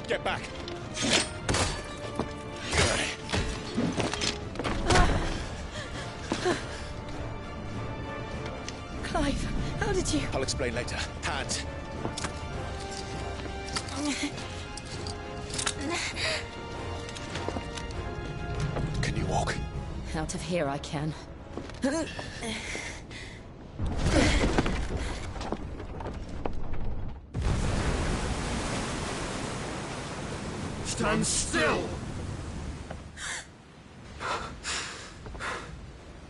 Get back! Clive, how did you... I'll explain later. Hands. Can you walk? Out of here I can. Stand still!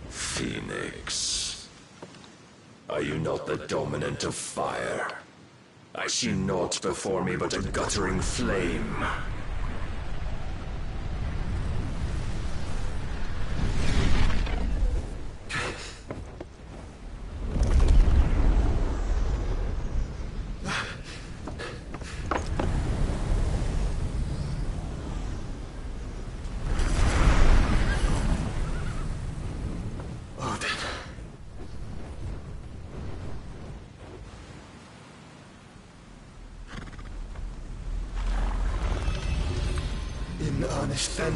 Phoenix. Are you not the dominant of fire? I see naught before me but a guttering flame. In earnest, then.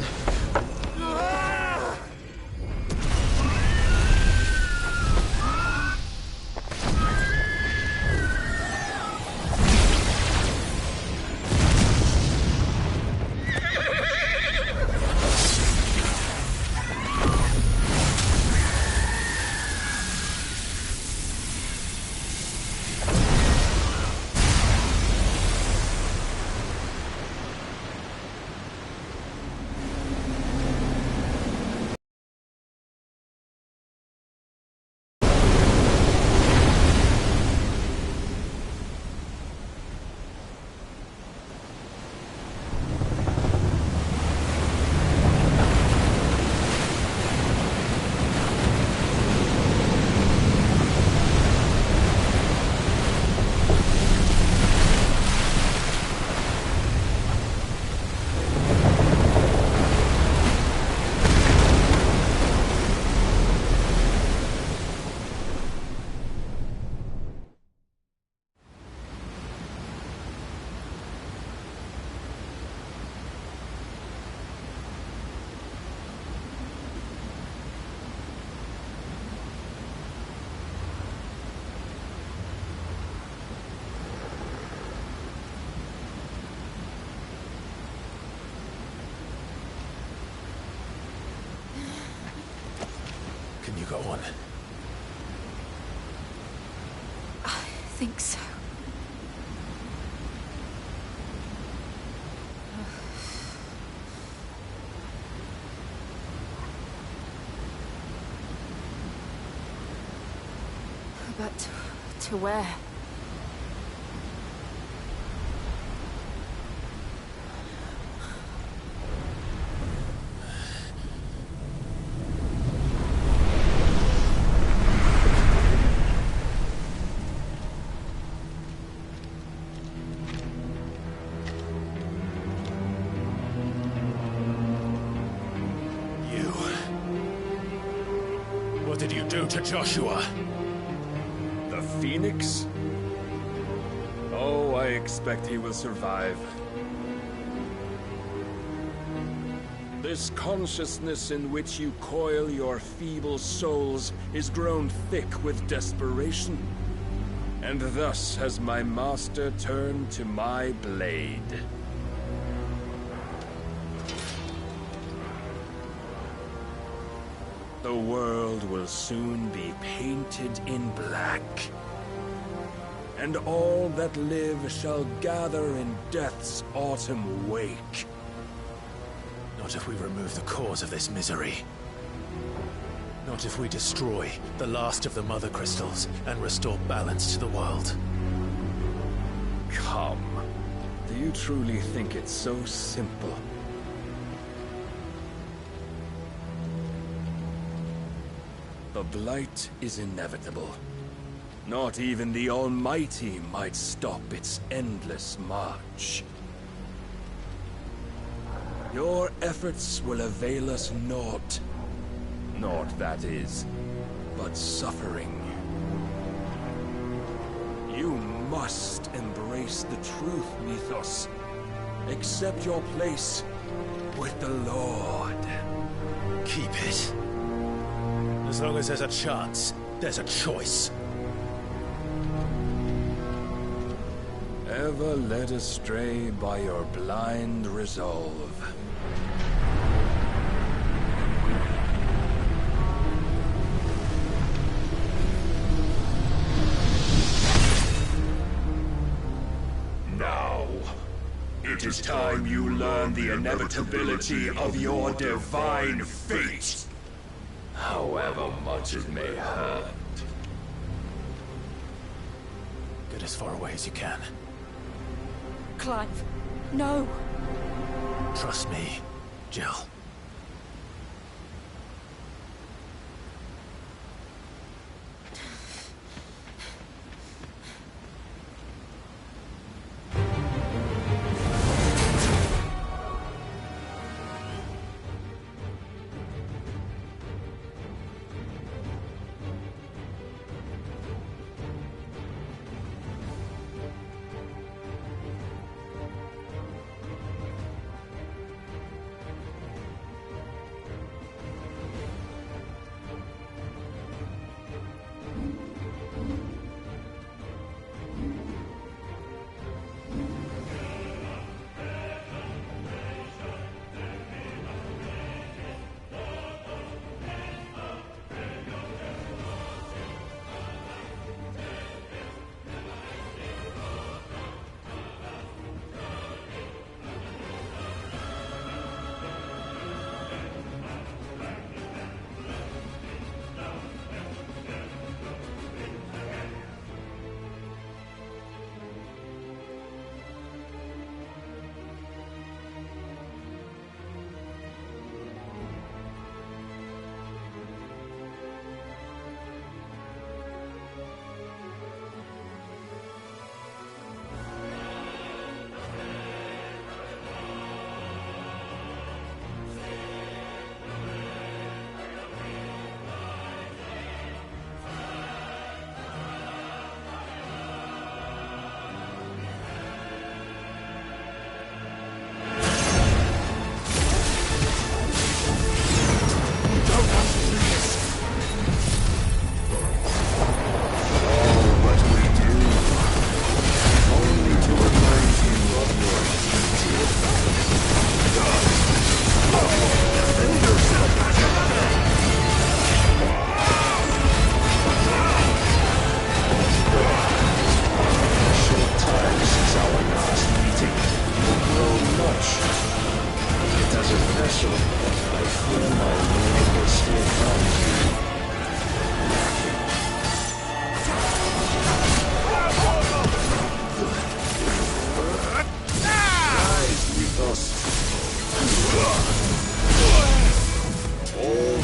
Can you go on? I think so. But to where? What did you do to Joshua? The Phoenix? Oh, I expect he will survive. This consciousness in which you coil your feeble souls is grown thick with desperation. And thus has my master turned to my blade. The world will soon be painted in black. And all that live shall gather in death's autumn wake. Not if we remove the cause of this misery. Not if we destroy the last of the Mother Crystals and restore balance to the world. Come. Do you truly think it's so simple? The Blight is inevitable. Not even the Almighty might stop its endless march. Your efforts will avail us naught. Naught, that is, but suffering. You must embrace the truth, Mythos. Accept your place with the Lord. Keep it. As long as there's a chance, there's a choice. Ever led astray by your blind resolve. Now, it is time you learn the inevitability of your divine fate. However much it may hurt. Get as far away as you can. Clive, no! Trust me, Jill.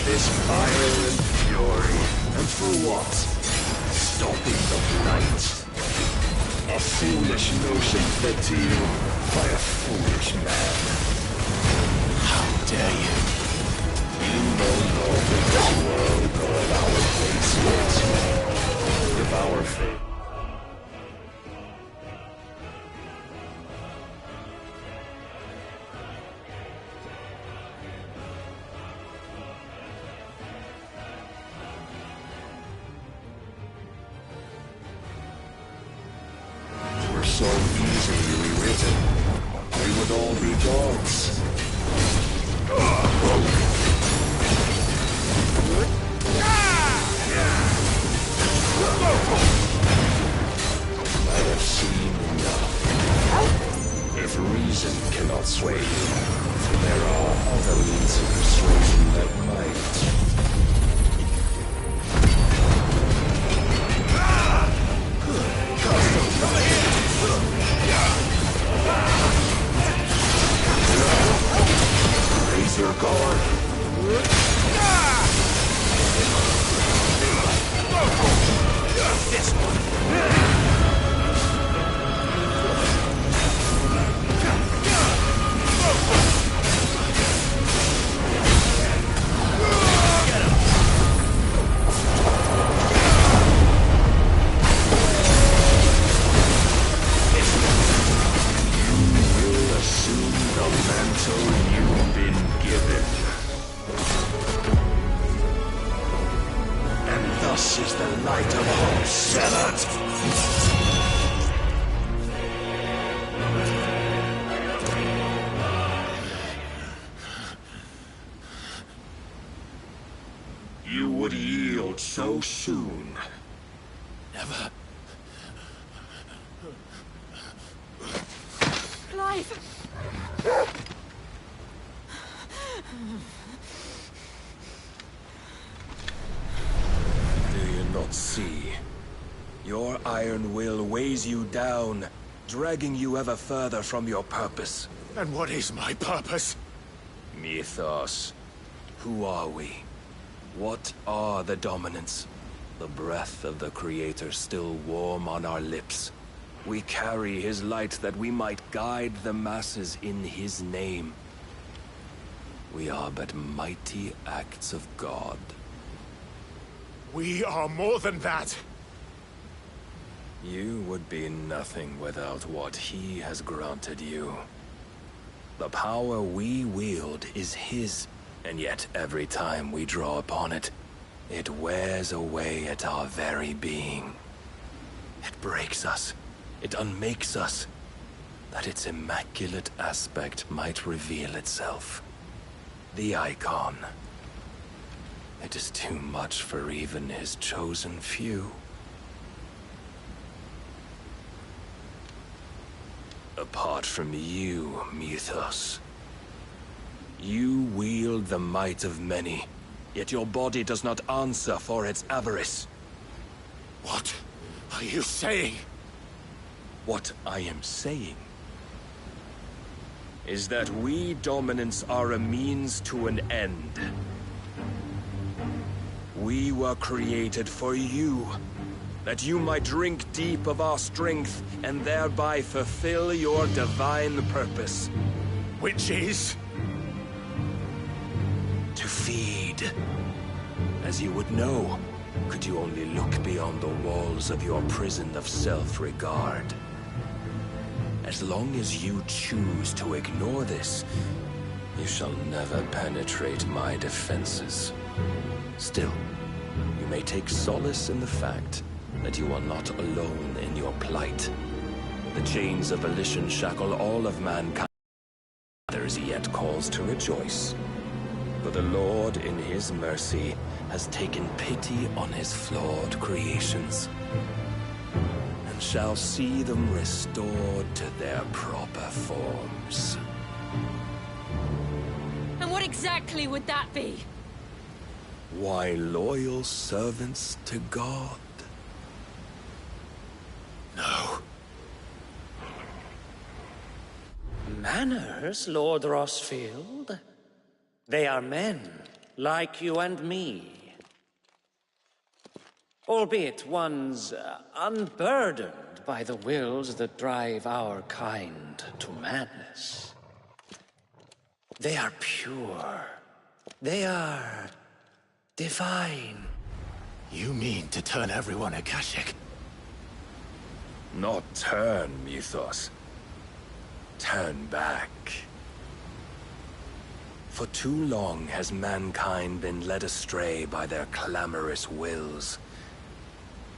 this fire and fury. And for what? Stopping the blight. A foolish notion fed to you by a foolish man. How dare you? You know north of this world nor of our fates yet. Of our fate. So easily rewritten, we would all be gods. reason cannot sway you. There are other means of persuasion that might. Razor guard. This one. You've been given. And thus is the light of hope severed. You would yield so soon. Never. Clive! Do you not see? Your iron will weighs you down, dragging you ever further from your purpose. And what is my purpose? Mythos. Who are we? What are the dominants? The breath of the Creator still warm on our lips. We carry his light that we might guide the masses in his name. We are but mighty acts of God. We are more than that. You would be nothing without what he has granted you. The power we wield is his, and yet every time we draw upon it, it wears away at our very being. It breaks us. It unmakes us, that its immaculate aspect might reveal itself. The icon. It is too much for even his chosen few. Apart from you, Mythos, you wield the might of many, yet your body does not answer for its avarice. What are you saying? What I am saying is that we dominants are a means to an end. We were created for you, that you might drink deep of our strength and thereby fulfill your divine purpose. Which is? To feed. As you would know, could you only look beyond the walls of your prison of self-regard. As long as you choose to ignore this, you shall never penetrate my defenses. Still, you may take solace in the fact that you are not alone in your plight. The chains of volition shackle all of mankind. Others yet cause to rejoice. For the Lord in his mercy has taken pity on his flawed creations, and shall see them restored to their proper forms. And what exactly would that be? Why, loyal servants to God. No. Manners, Lord Rossfield? They are men, like you and me. Albeit ones unburdened by the wills that drive our kind to madness. They are pure. They are divine. You mean to turn everyone Akashic? Not turn, Mythos. Turn back. For too long has mankind been led astray by their clamorous wills.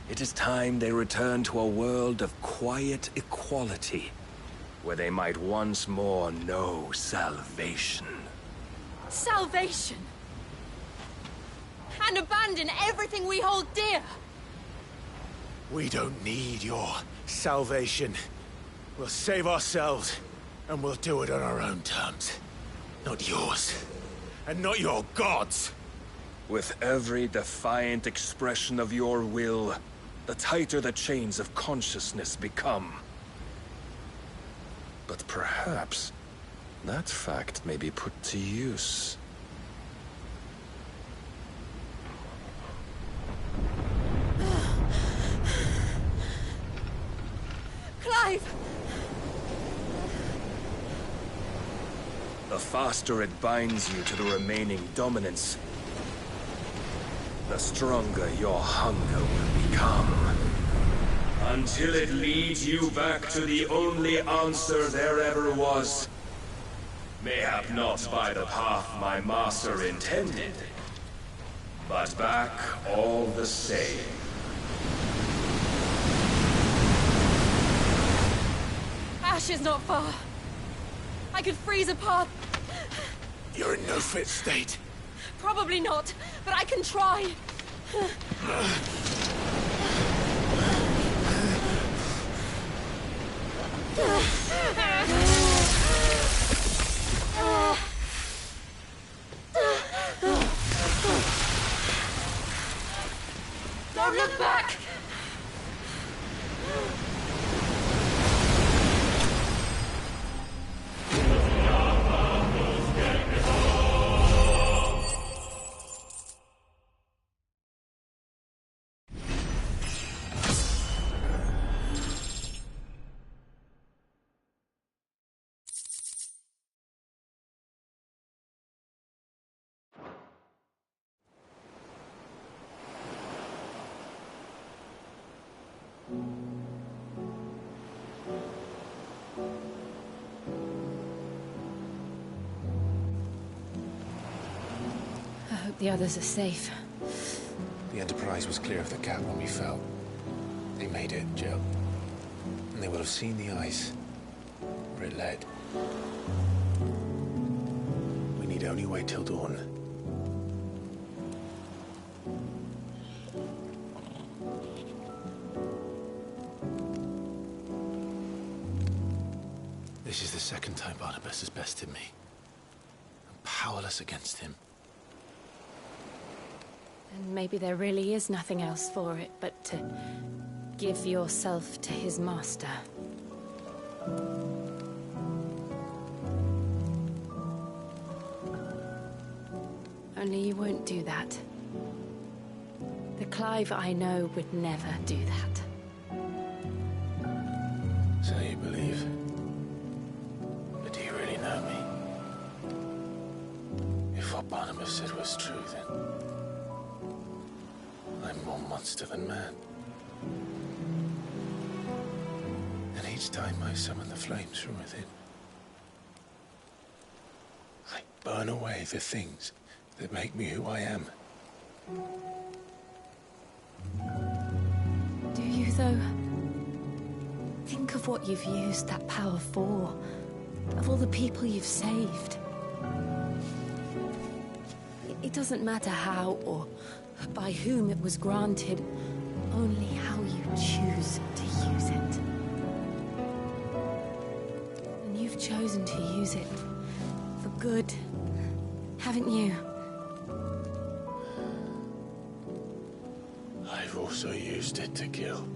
It is time they return to a world of quiet equality, where they might once more know salvation. Salvation! And abandon everything we hold dear! We don't need your salvation. We'll save ourselves. And we'll do it on our own terms. Not yours. And not your gods! With every defiant expression of your will, the tighter the chains of consciousness become. But perhaps that fact may be put to use. Clive! The faster it binds you to the remaining dominance, the stronger your hunger will become. Until it leads you back to the only answer there ever was. Mayhap not by the path my master intended, but back all the same. Ash is not far. I could freeze a path. You're in no fit state. Probably not, but I can try. Don't look back! I hope the others are safe. The Enterprise was clear of the gap when we fell. They made it, Jill. And they will have seen the ice where it led. We need only wait till dawn. This is the second time Barnabas has bested me. I'm powerless against him. And maybe there really is nothing else for it but to give yourself to his master. Only you won't do that. The Clive I know would never do that. So you believe? But do you really know me? If what Barnabas said was true, then I'm more monster than man. And each time I summon the flames from within, I burn away the things that make me who I am. Do you, though? Think of what you've used that power for. Of all the people you've saved. It doesn't matter how or by whom it was granted, only how you choose to use it. And you've chosen to use it for good, haven't you? I've also used it to kill.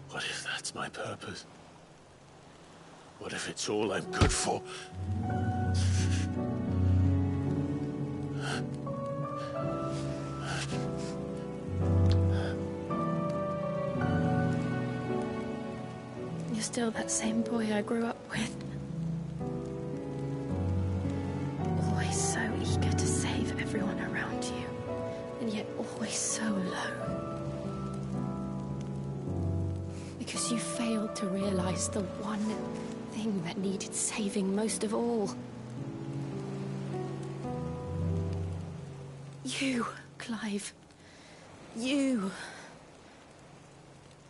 What if that's my purpose? What if it's all I'm good for? You're still that same boy I grew up with. Always so eager to save everyone around you, and yet always so alone. Because you failed to realize the one thing that needed saving most of all. You, Clive. You.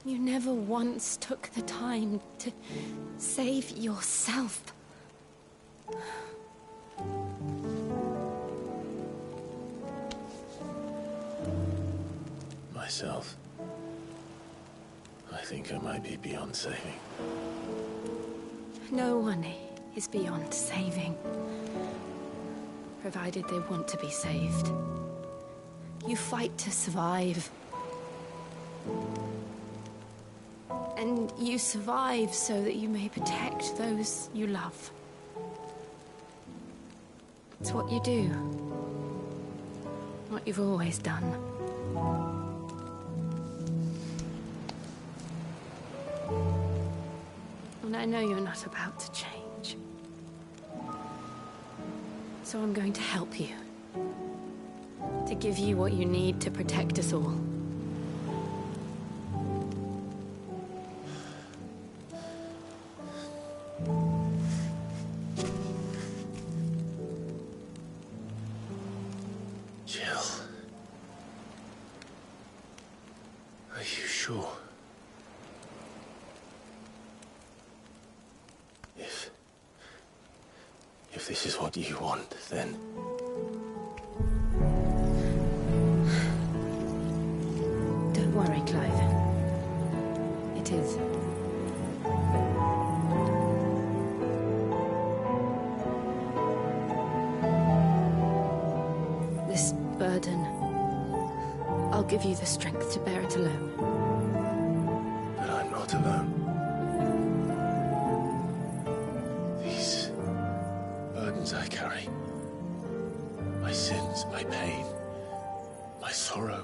You never once took the time to save yourself. Myself. I think I might be beyond saving. No one is beyond saving. Provided they want to be saved. You fight to survive. And you survive so that you may protect those you love. It's what you do. What you've always done. And I know you're not about to change. So I'm going to help you. To give you what you need to protect us all. Jill. Are you sure? If this is what you want, then... Don't worry, Clive. It is. This burden, I'll give you the strength to bear it alone. But I'm not alone. These burdens I carry, my sins, my pain, my sorrow,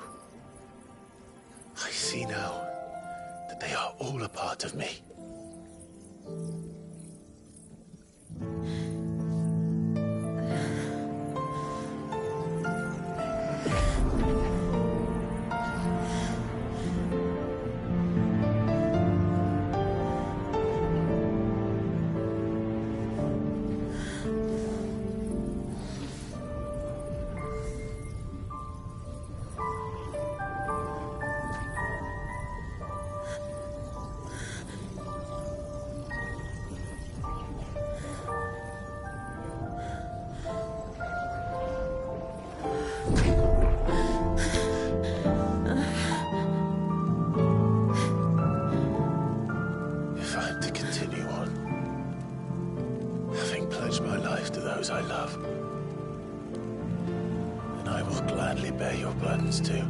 I see now that they are all a part of me. If I'm to continue on, having pledged my life to those I love, then I will gladly bear your burdens too,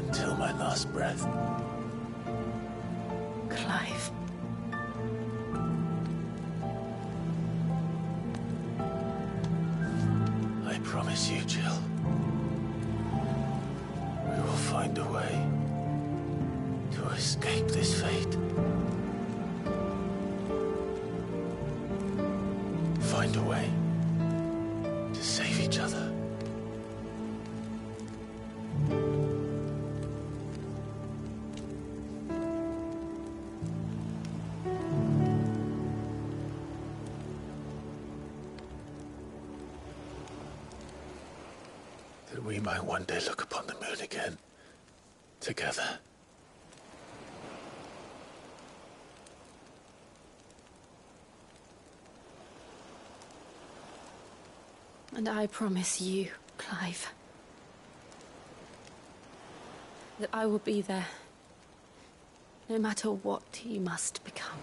until my last breath. Clive. I promise you, Jill, we will find a way to escape this fate. Find a way to save each other. That we might one day look upon the moon again, together. And I promise you, Clive, that I will be there, no matter what you must become.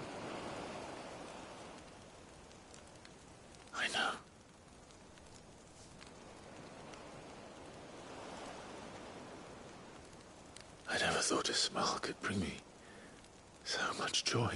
I know. I never thought a smile could bring me so much joy.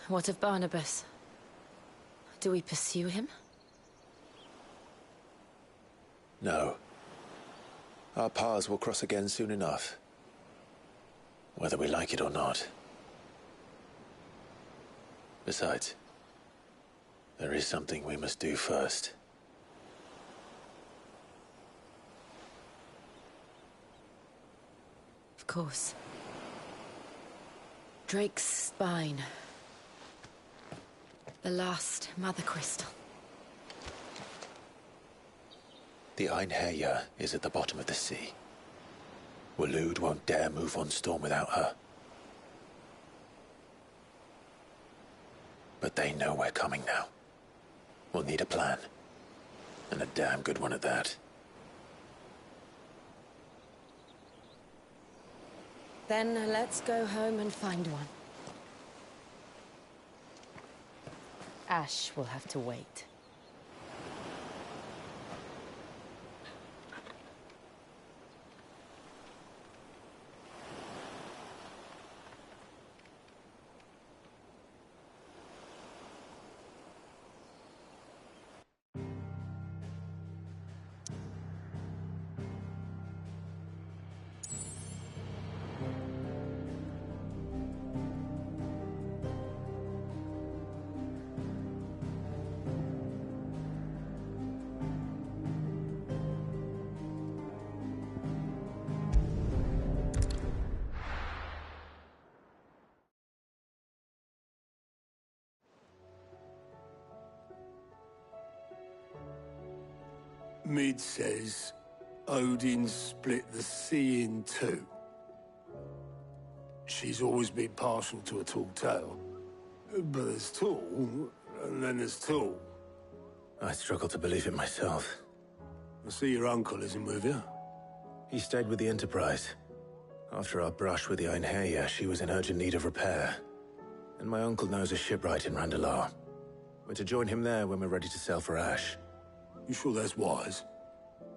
What of Barnabas? Do we pursue him? No. Our paths will cross again soon enough. Whether we like it or not. Besides, there is something we must do first. Of course. Drake's spine. The last Mother Crystal. The Einherjar is at the bottom of the sea. Waloed won't dare move on Storm without her. But they know we're coming now. We'll need a plan. And a damn good one at that. Then let's go home and find one. Ash will have to wait. Mid says Odin split the sea in two. She's always been partial to a tall tale. But there's tall, and then there's tall. I struggle to believe it myself. I see your uncle isn't with you. He stayed with the Enterprise. After our brush with the Einherjar, she was in urgent need of repair. And my uncle knows a shipwright in Randalar. We're to join him there when we're ready to sail for Ash. You sure that's wise?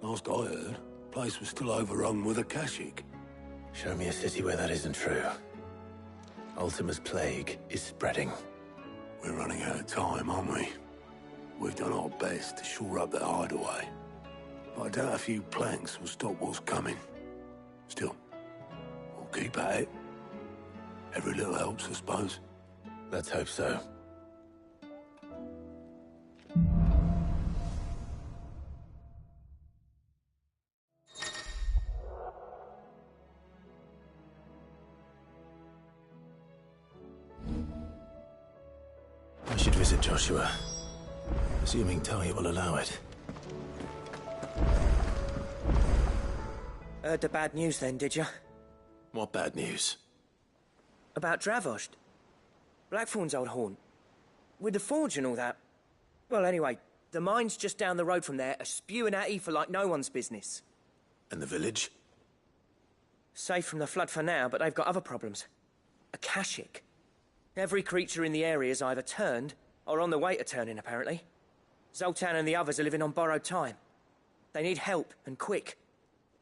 Last I heard, the place was still overrun with Akashic. Show me a city where that isn't true. Ultima's plague is spreading. We're running out of time, aren't we? We've done our best to shore up that hideaway. But I doubt a few planks will stop what's coming. Still, we'll keep at it. Every little helps, I suppose. Let's hope so. I should visit Joshua. Assuming Talia will allow it. Heard the bad news then, did you? What bad news? About Dravost. Blackthorn's old haunt. With the forge and all that. Well, anyway, the mines just down the road from there are spewing at Aoife like no one's business. And the village? Safe from the flood for now, but they've got other problems. Akashic. Every creature in the area is either turned, or on the way to turning, apparently. Zoltan and the others are living on borrowed time. They need help, and quick.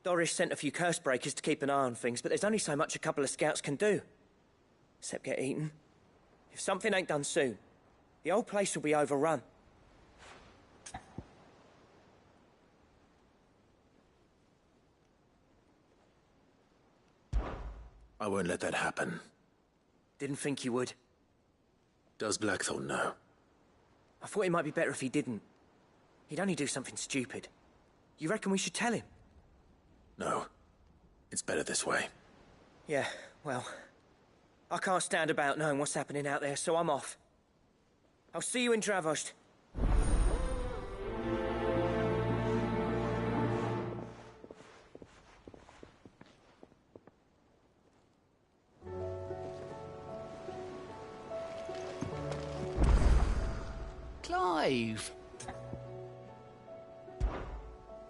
Doris sent a few curse breakers to keep an eye on things, but there's only so much a couple of scouts can do. Except get eaten. If something ain't done soon, the old place will be overrun. I won't let that happen. Didn't think you would. Does Blackthorn know? I thought it might be better if he didn't. He'd only do something stupid. You reckon we should tell him? No. It's better this way. Yeah, well... I can't stand about knowing what's happening out there, so I'm off. I'll see you in Dravost. Clive!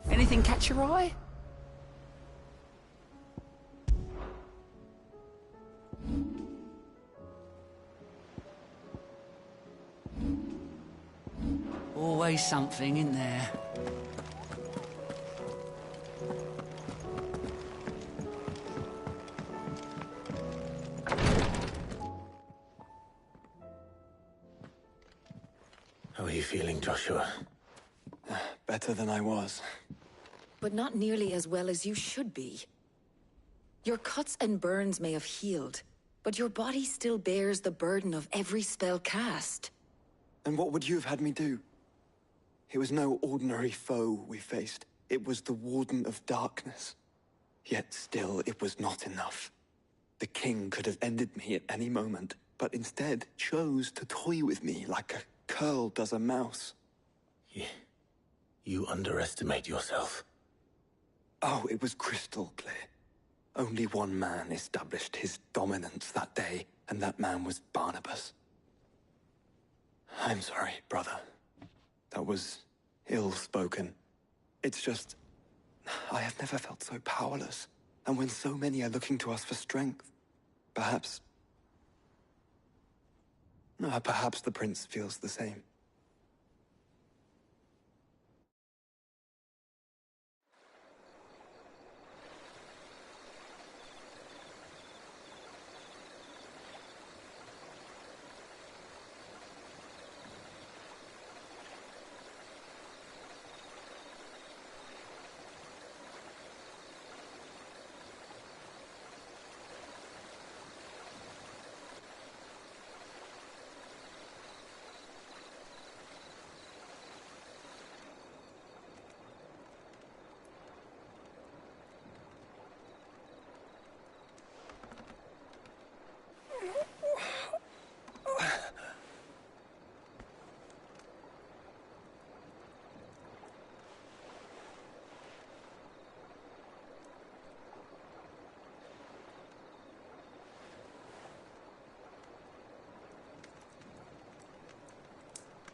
Anything catch your eye? Always something in there. you feeling, Joshua? Better than I was. But not nearly as well as you should be. Your cuts and burns may have healed, but your body still bears the burden of every spell cast. And what would you have had me do? It was no ordinary foe we faced. It was the Warden of Darkness. Yet still, it was not enough. The king could have ended me at any moment, but instead chose to toy with me like a curl does a mouse. Yeah. You underestimate yourself. Oh, it was crystal clear. Only one man established his dominance that day, and that man was Barnabas. I'm sorry, brother. That was ill-spoken. It's just, I have never felt so powerless. And when so many are looking to us for strength, perhaps the prince feels the same.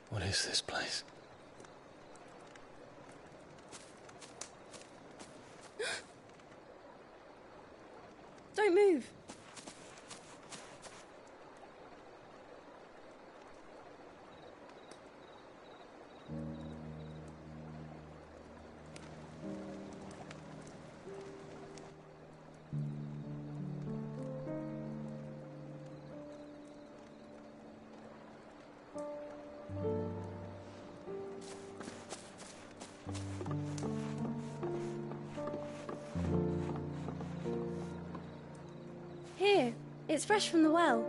What is this place? Don't move. Here, it's fresh from the well.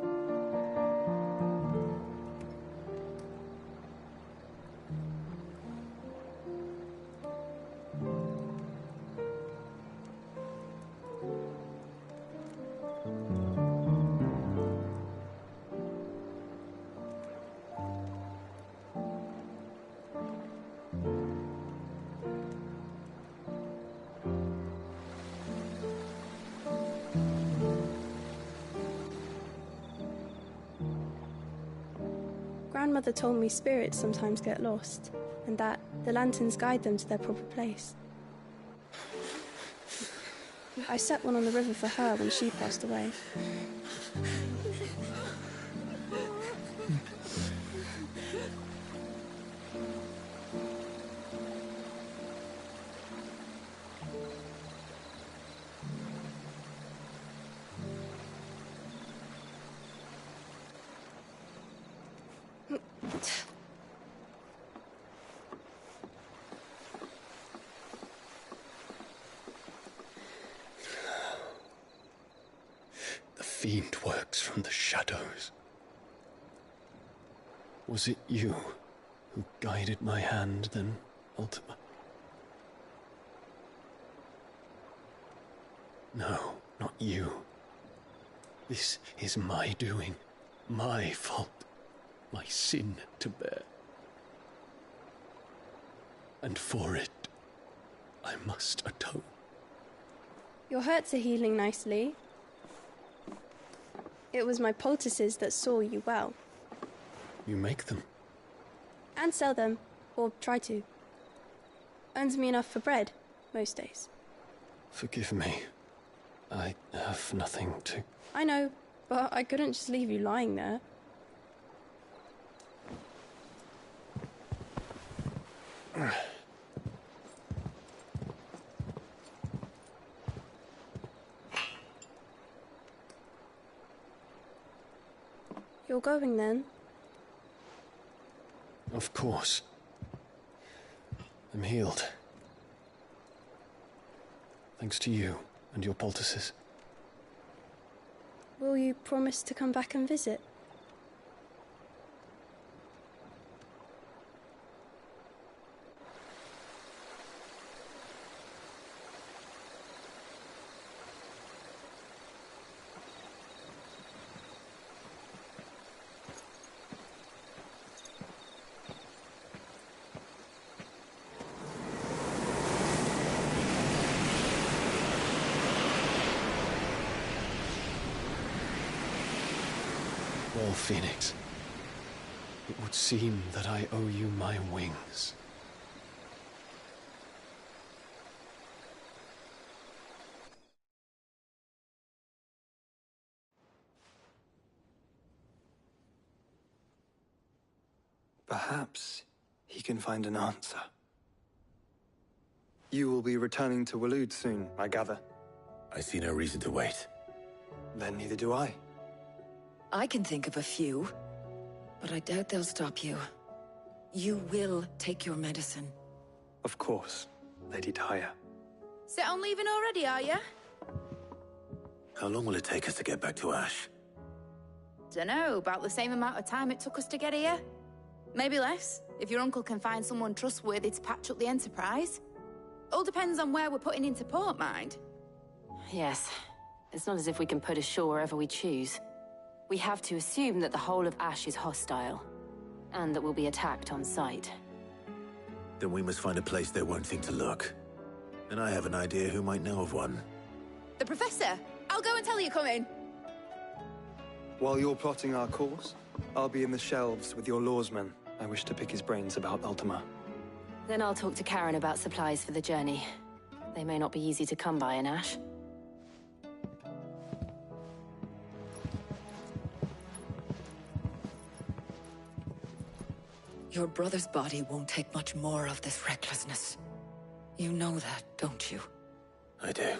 Grandmother told me spirits sometimes get lost, and that the lanterns guide them to their proper place. I set one on the river for her when she passed away. The fiend works from the shadows. Was it you who guided my hand, then, Ultima? No, not you. This is my doing, my fault, my sin to bear. And for it, I must atone. Your hurts are healing nicely. It was my poultices that saw you well. You make them? And sell them, or try to. Earns me enough for bread, most days. Forgive me. I have nothing to... I know, but I couldn't just leave you lying there. You're going then? Of course. I'm healed. Thanks to you and your poultices. Will you promise to come back and visit? Well, Phoenix, it would seem that I owe you my wings. Perhaps he can find an answer. You will be returning to Waloed soon, I gather. I see no reason to wait. Then neither do I. I can think of a few, but I doubt they'll stop you. You will take your medicine. Of course, Lady Daya. Set on leaving already, are you? How long will it take us to get back to Ash? Dunno, about the same amount of time it took us to get here. Maybe less, if your uncle can find someone trustworthy to patch up the Enterprise. All depends on where we're putting into port, mind. Yes. It's not as if we can put ashore wherever we choose. We have to assume that the whole of Ash is hostile, and that we'll be attacked on sight. Then we must find a place they won't think to look. And I have an idea who might know of one. The Professor! I'll go and tell you come in. While you're plotting our course, I'll be in the shelves with your lawsman. I wish to pick his brains about Ultima. Then I'll talk to Karen about supplies for the journey. They may not be easy to come by in Ash. Your brother's body won't take much more of this recklessness. You know that, don't you? I do.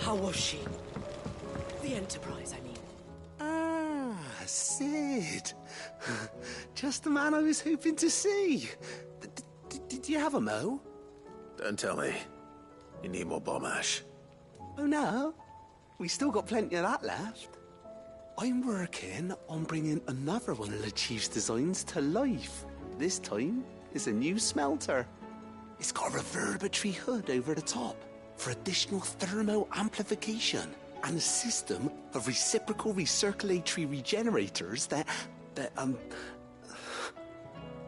How was she? The Enterprise, I mean. Ah, Sid. Just the man I was hoping to see. Did you have a mo? Don't tell me. You need more bomb ash. Oh no, we still got plenty of that left. I'm working on bringing another one of the Chief's designs to life. This time, it's a new smelter. It's got a reverberatory hood over the top for additional thermo amplification and a system of reciprocal recirculatory regenerators that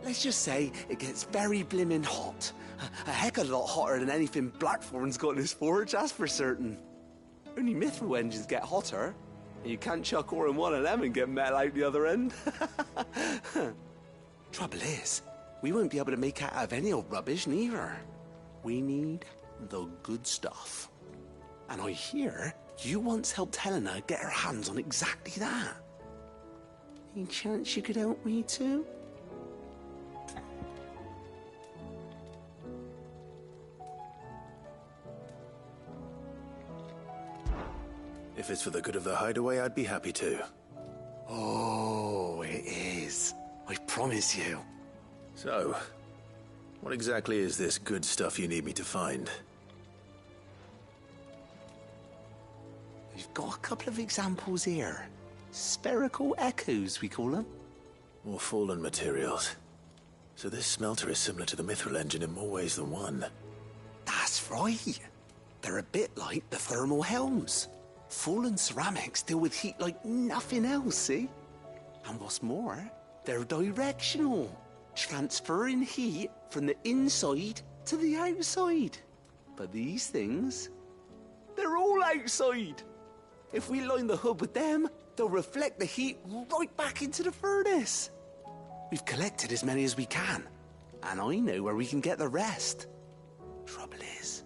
let's just say it gets very blimmin' hot. A heck of a lot hotter than anything Blackthorn's got in his forge, that's for certain. Only mithril engines get hotter, and you can't chuck ore in one of them and get metal out the other end. Trouble is, we won't be able to make out of any old rubbish neither. We need the good stuff. And I hear you once helped Helena get her hands on exactly that. Any chance you could help me too? If it's for the good of the hideaway, I'd be happy to. Oh, it is. I promise you. So, what exactly is this good stuff you need me to find? We've got a couple of examples here. Spherical echoes, we call them. More fallen materials. So this smelter is similar to the Mithril engine in more ways than one. That's right. They're a bit like the thermal helms. Fallen ceramics deal with heat like nothing else, see? And what's more, they're directional, transferring heat from the inside to the outside. But these things, they're all outside. If we line the hub with them, they'll reflect the heat right back into the furnace. We've collected as many as we can, and I know where we can get the rest. Trouble is,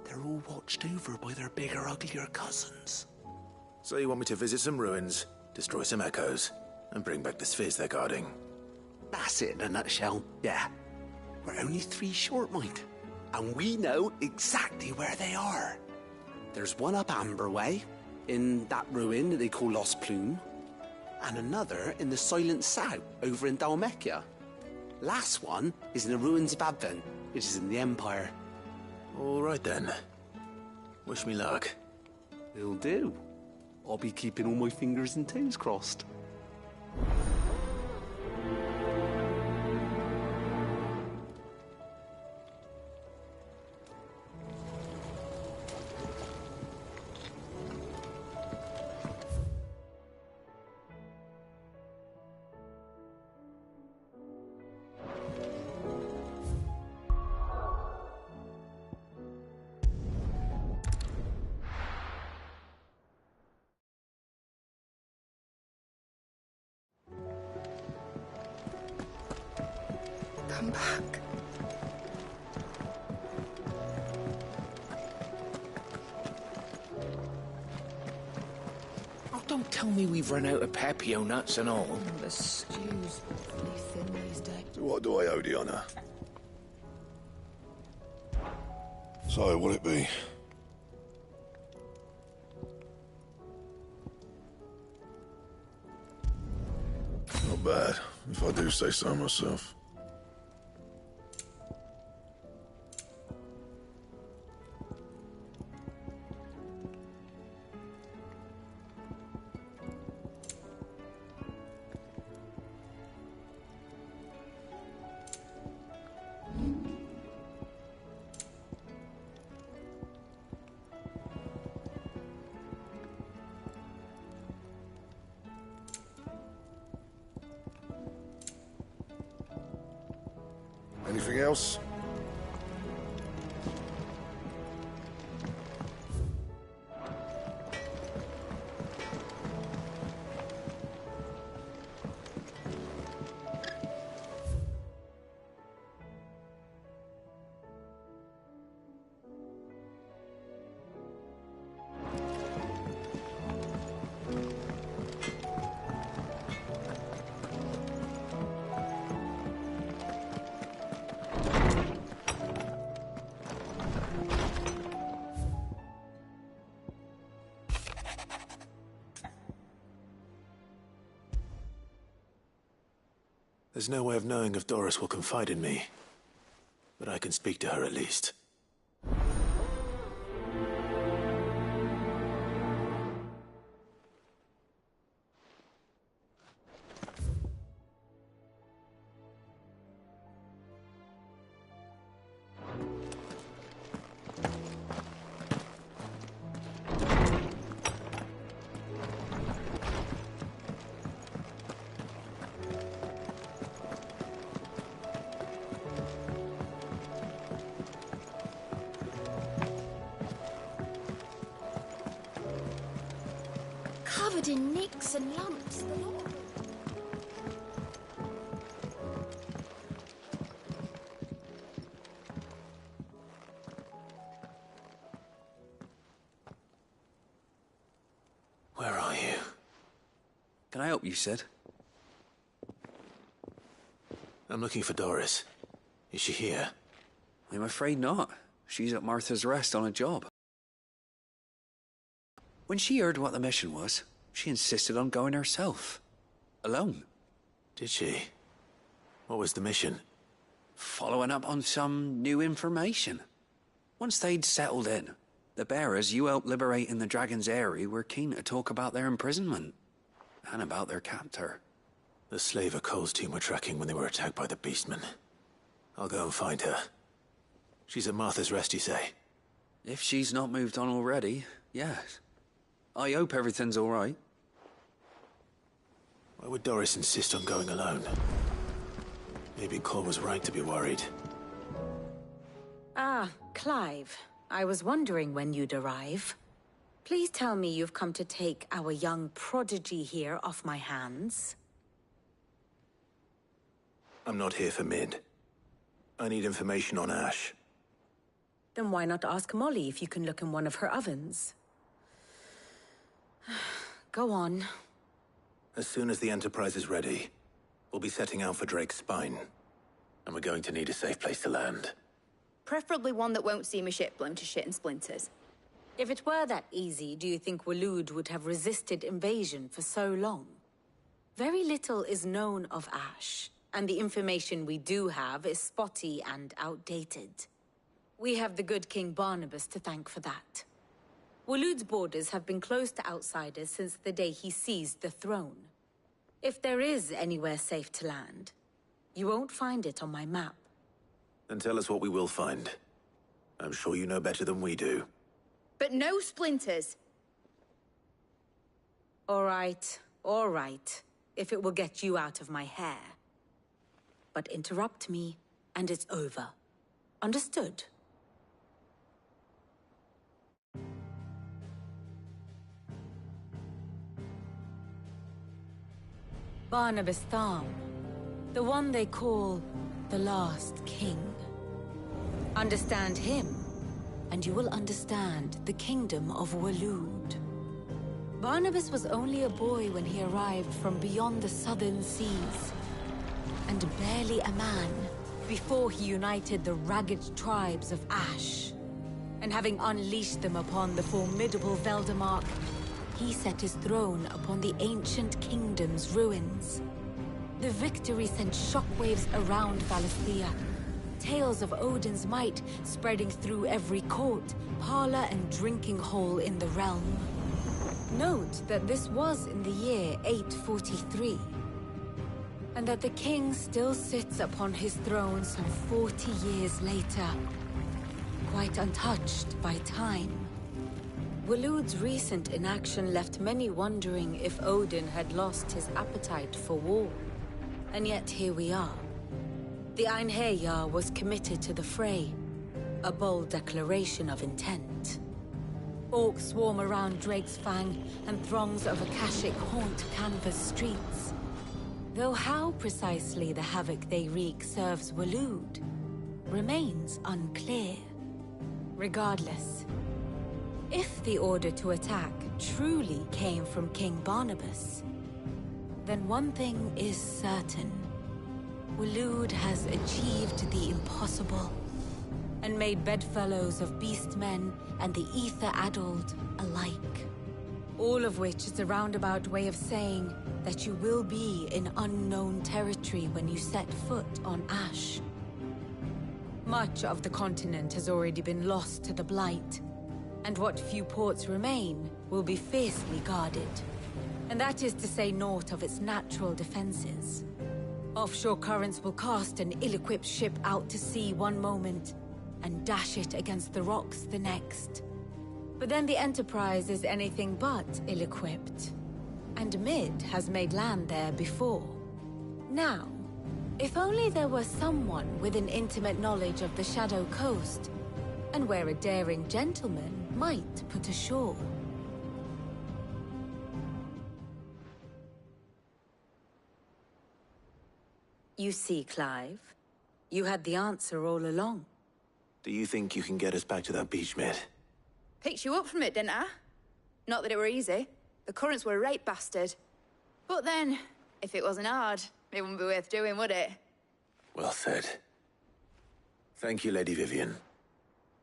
they're all watched over by their bigger, uglier cousins. So you want me to visit some ruins, destroy some echoes, and bring back the spheres they're guarding? That's it in a nutshell, yeah. We're only 3 short, mind. And we know exactly where they are. There's one up Amber Way, in that ruin that they call Lost Plume, and another in the Silent South, over in Dalmekia. Last one is in the ruins of Advent, which is in the Empire. All right then. Wish me luck. Will do. I'll be keeping all my fingers and toes crossed. Come back. Oh, don't tell me we've run out of papio nuts and all. The stew's awfully thin these days. To what do I owe the honour? So, will it be? Not bad, if I do say so myself. Anything else? There's no way of knowing if Doris will confide in me, but I can speak to her at least. Covered in nicks and lumps. Where are you? Can I help you, Sid? I'm looking for Doris. Is she here? I'm afraid not. She's at Martha's Rest on a job. When she heard what the mission was, she insisted on going herself. Alone. Did she? What was the mission? Following up on some new information. Once they'd settled in, the bearers you helped liberate in the Dragon's Eyrie were keen to talk about their imprisonment. And about their captor. The slaver Cole's team were tracking when they were attacked by the Beastmen. I'll go and find her. She's at Martha's Rest, you say? If she's not moved on already, yes. I hope everything's all right. Why would Doris insist on going alone? Maybe Cole was right to be worried. Ah, Clive. I was wondering when you'd arrive. Please tell me you've come to take our young prodigy here off my hands. I'm not here for Mid. I need information on Ash. Then why not ask Molly if you can look in one of her ovens? Go on. As soon as the Enterprise is ready, we'll be setting out for Drake's Spine. And we're going to need a safe place to land. Preferably one that won't see my ship blown to shit and splinters. If it were that easy, do you think Waloed would have resisted invasion for so long? Very little is known of Ash, and the information we do have is spotty and outdated. We have the good King Barnabas to thank for that. Waloed's borders have been closed to outsiders since the day he seized the throne. If there is anywhere safe to land, you won't find it on my map. Then tell us what we will find. I'm sure you know better than we do. But no splinters! All right, if it will get you out of my hair. But interrupt me, and it's over. Understood? Barnabas Tharm, the one they call the Last King. Understand him, and you will understand the kingdom of Waloed. Barnabas was only a boy when he arrived from beyond the southern seas, and barely a man before he united the ragged tribes of Ash. And having unleashed them upon the formidable Veldamark, he set his throne upon the ancient kingdom's ruins. The victory sent shockwaves around Valisthea, tales of Odin's might spreading through every court, parlor, and drinking hole in the realm. Note that this was in the year 843, and that the king still sits upon his throne some 40 years later, quite untouched by time. Waloed's recent inaction left many wondering if Odin had lost his appetite for war. And yet here we are. The Einherjar was committed to the fray, a bold declaration of intent. Orcs swarm around Drake's Fang, and throngs of Akashic haunt Canvas streets. Though how precisely the havoc they wreak serves Waloed remains unclear. Regardless, if the order to attack truly came from King Barnabas, then one thing is certain. Waloed has achieved the impossible, and made bedfellows of beastmen and the ether-addled alike. All of which is a roundabout way of saying that you will be in unknown territory when you set foot on Ash. Much of the continent has already been lost to the Blight, and what few ports remain will be fiercely guarded. And that is to say naught of its natural defenses. Offshore currents will cast an ill-equipped ship out to sea one moment, and dash it against the rocks the next. But then the Enterprise is anything but ill-equipped, and Mid has made land there before. Now, if only there were someone with an intimate knowledge of the Shadow Coast, and where a daring gentleman might put ashore. You see, Clive, you had the answer all along. Do you think you can get us back to that beach, Mid? Picked you up from it, didn't I? Not that it were easy. The currents were a right bastard. But then, if it wasn't hard, it wouldn't be worth doing, would it? Well said. Thank you, Lady Vivian.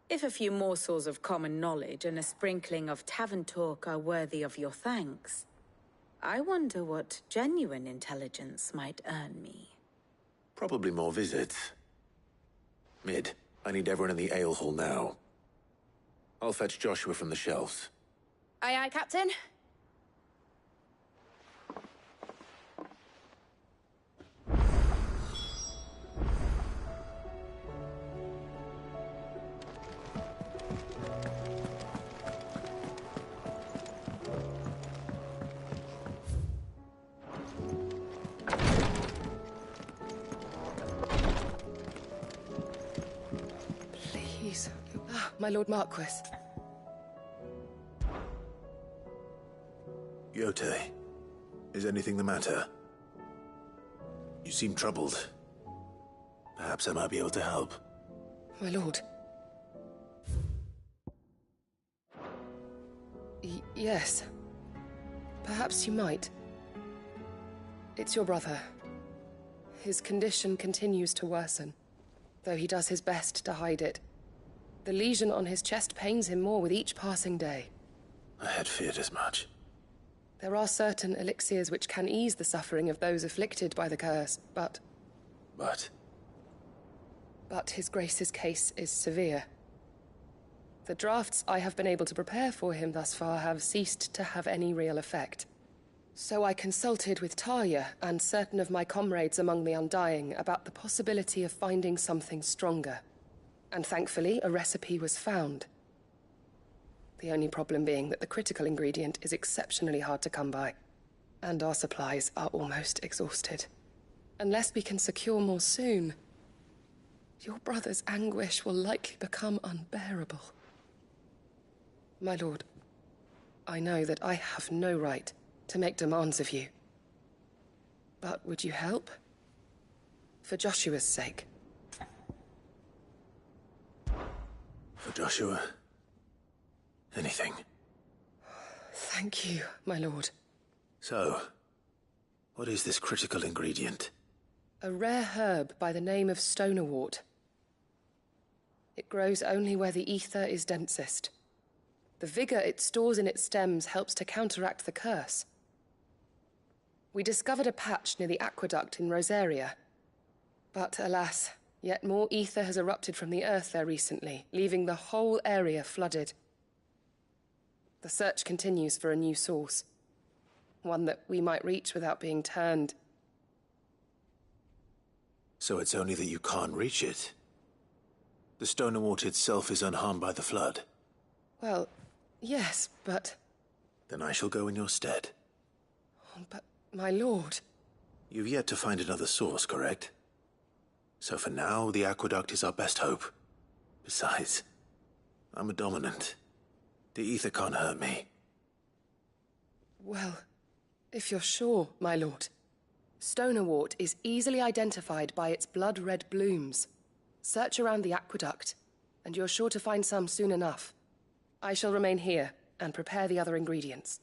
If a few morsels of common knowledge and a sprinkling of tavern talk are worthy of your thanks, I wonder what genuine intelligence might earn me. Probably more visits. Mid, I need everyone in the ale hall now. I'll fetch Joshua from the shelves. Aye, aye, Captain. my Lord Marquis. Yote, is anything the matter? You seem troubled. Perhaps I might be able to help. My lord. Yes. Perhaps you might. It's your brother. His condition continues to worsen, though he does his best to hide it. The lesion on his chest pains him more with each passing day. I had feared as much. There are certain elixirs which can ease the suffering of those afflicted by the curse, but... But His Grace's case is severe. The drafts I have been able to prepare for him thus far have ceased to have any real effect. So I consulted with Talia and certain of my comrades among the Undying about the possibility of finding something stronger. And thankfully, a recipe was found. The only problem being that the critical ingredient is exceptionally hard to come by, and our supplies are almost exhausted. Unless we can secure more soon, your brother's anguish will likely become unbearable. My lord, I know that I have no right to make demands of you. But would you help? For Joshua's sake. for Joshua, anything. Thank you, my lord. So, what is this critical ingredient? A rare herb by the name of stonerwort. It grows only where the ether is densest. The vigor it stores in its stems helps to counteract the curse. We discovered a patch near the aqueduct in Rosaria. But alas, yet more ether has erupted from the earth there recently, leaving the whole area flooded. The search continues for a new source. One that we might reach without being turned. So it's only that you can't reach it. The stonerwort itself is unharmed by the flood. Well, yes, but... Then I shall go in your stead. But, my lord... You've yet to find another source, correct? So for now, the aqueduct is our best hope. Besides, I'm a dominant. The ether can't hurt me. Well, if you're sure, my lord. Stonerwort is easily identified by its blood-red blooms. Search around the aqueduct, and you're sure to find some soon enough. I shall remain here and prepare the other ingredients.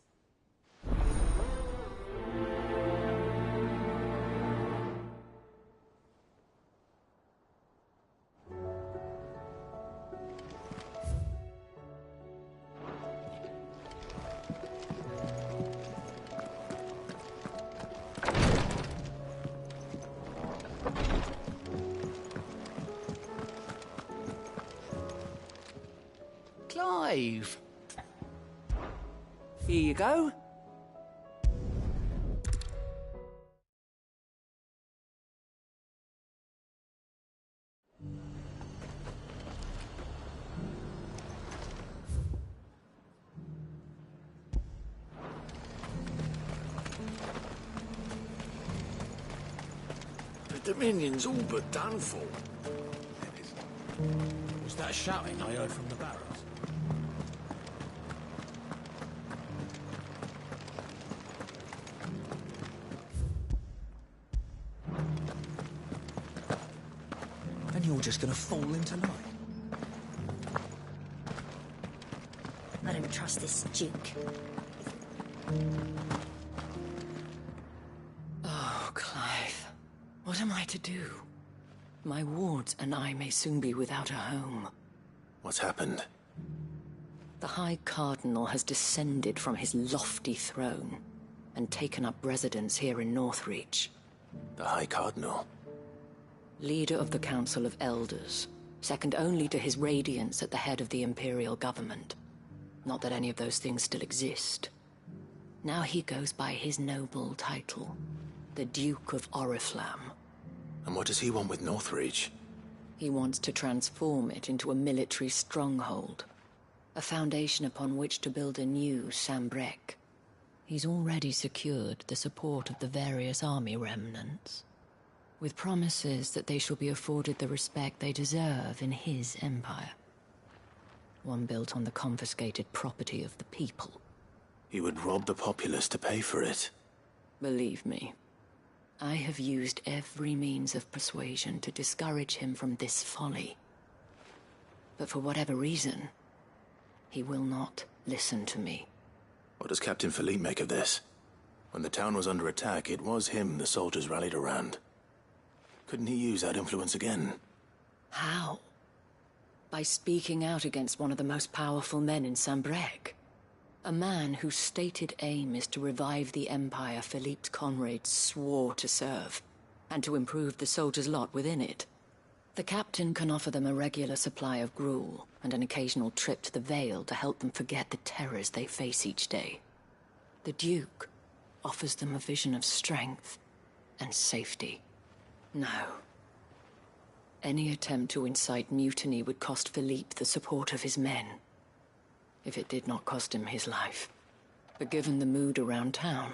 Clive! Here you go. The Dominion's all but done for. Was that shouting I heard from the barrows? And you're just gonna fall into line? I don't trust this Duke. Oh, Clive. What am I to do? My wards and I may soon be without a home. What's happened? The High Cardinal has descended from his lofty throne and taken up residence here in Northreach. The High Cardinal? Leader of the Council of Elders, second only to his Radiance at the head of the Imperial government. Not that any of those things still exist. Now he goes by his noble title, the Duke of Oriflamme. And what does he want with Northreach? He wants to transform it into a military stronghold, a foundation upon which to build a new Sambrec. He's already secured the support of the various army remnants, with promises that they shall be afforded the respect they deserve in his empire. One built on the confiscated property of the people. He would rob the populace to pay for it. Believe me, I have used every means of persuasion to discourage him from this folly. But for whatever reason, he will not listen to me. What does Captain Philippe make of this? When the town was under attack, it was him the soldiers rallied around. Couldn't he use that influence again? How? By speaking out against one of the most powerful men in Sambrec. A man whose stated aim is to revive the empire Philippe's comrades swore to serve, and to improve the soldiers' lot within it. The captain can offer them a regular supply of gruel, and an occasional trip to the Vale to help them forget the terrors they face each day. The Duke offers them a vision of strength and safety. No. Any attempt to incite mutiny would cost Philippe the support of his men. If it did not cost him his life. But given the mood around town,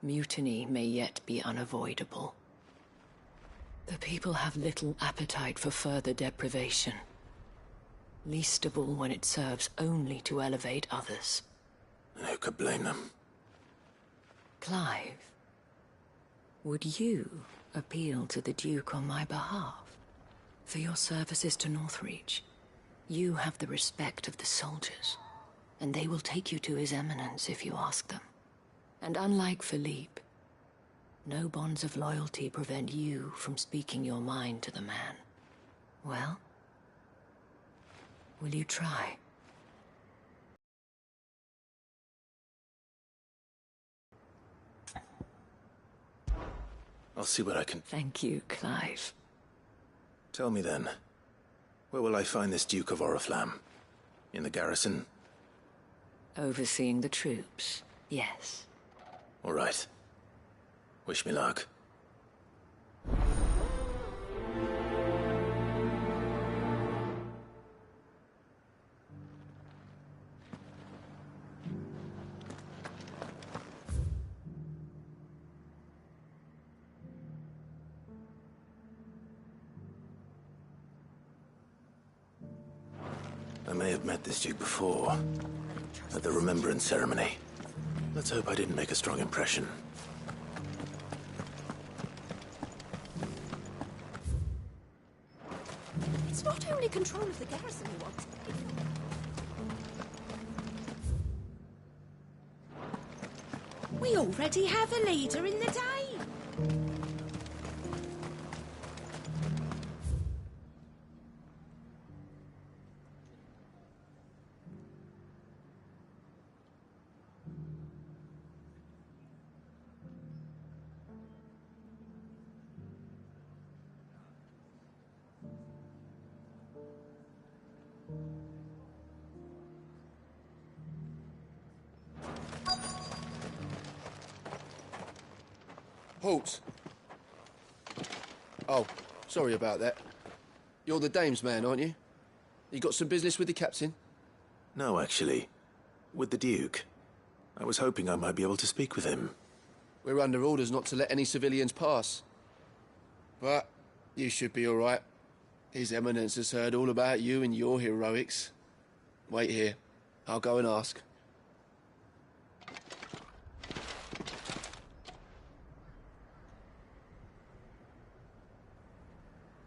mutiny may yet be unavoidable. The people have little appetite for further deprivation. Least of all when it serves only to elevate others. And who could blame them? Clive, would you appeal to the Duke on my behalf? For your services to Northreach, you have the respect of the soldiers, and they will take you to His Eminence if you ask them. And unlike Philippe, no bonds of loyalty prevent you from speaking your mind to the man. Well, will you try? I'll see what I can... Thank you, Clive. Tell me then, where will I find this Duke of Oriflamme? In the garrison? Overseeing the troops, yes. All right. Wish me luck. I may have met this Duke before, at the Remembrance Ceremony. Let's hope I didn't make a strong impression. It's not only control of the garrison he wants. We already have a leader in the day. Halt! Oh, sorry about that. You're the dame's man, aren't you? You got some business with the captain? No, actually. With the Duke. I was hoping I might be able to speak with him. We're under orders not to let any civilians pass. But you should be all right. His Eminence has heard all about you and your heroics. Wait here. I'll go and ask.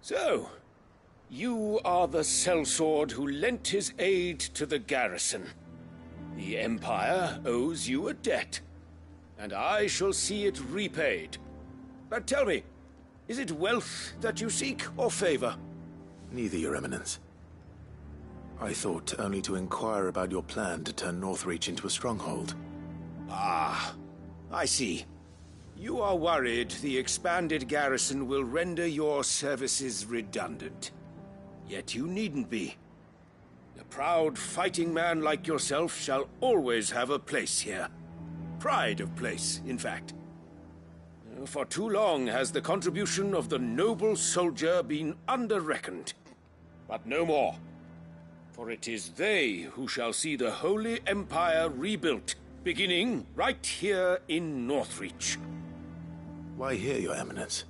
So, you are the sellsword who lent his aid to the garrison. The Empire owes you a debt, and I shall see it repaid. But tell me, is it wealth that you seek, or favor? Neither, Your Eminence. I thought only to inquire about your plan to turn Northreach into a stronghold. Ah, I see. You are worried the expanded garrison will render your services redundant. Yet you needn't be. A proud fighting man like yourself shall always have a place here. Pride of place, in fact. For too long has the contribution of the noble soldier been under-reckoned. But no more. For it is they who shall see the Holy Empire rebuilt, beginning right here in Northreach. Why here, Your Eminence?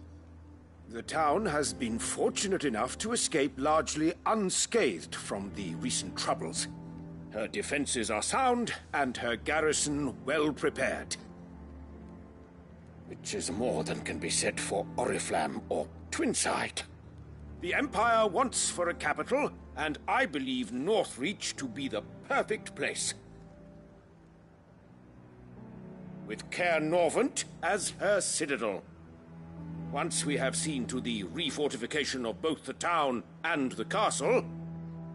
The town has been fortunate enough to escape largely unscathed from the recent troubles. Her defenses are sound, and her garrison well prepared. Which is more than can be said for Oriflamme or Twinside. The Empire wants for a capital, and I believe Northreach to be the perfect place. With Caer Norvent as her citadel. Once we have seen to the refortification of both the town and the castle,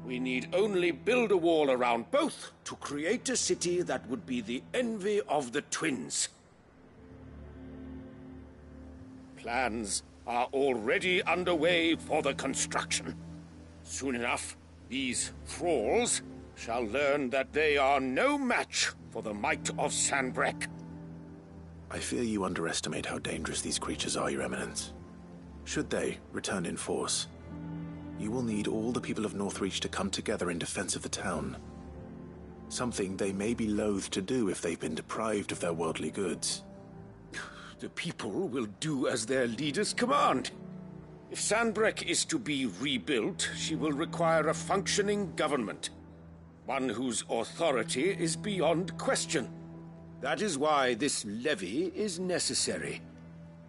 we need only build a wall around both to create a city that would be the envy of the twins. Plans are already underway for the construction. Soon enough, these thralls shall learn that they are no match for the might of Sanbreque. I fear you underestimate how dangerous these creatures are, Your Eminence. Should they return in force, you will need all the people of Northreach to come together in defense of the town. Something they may be loath to do if they've been deprived of their worldly goods. The people will do as their leaders command. If Sanbreque is to be rebuilt, she will require a functioning government. One whose authority is beyond question. That is why this levy is necessary.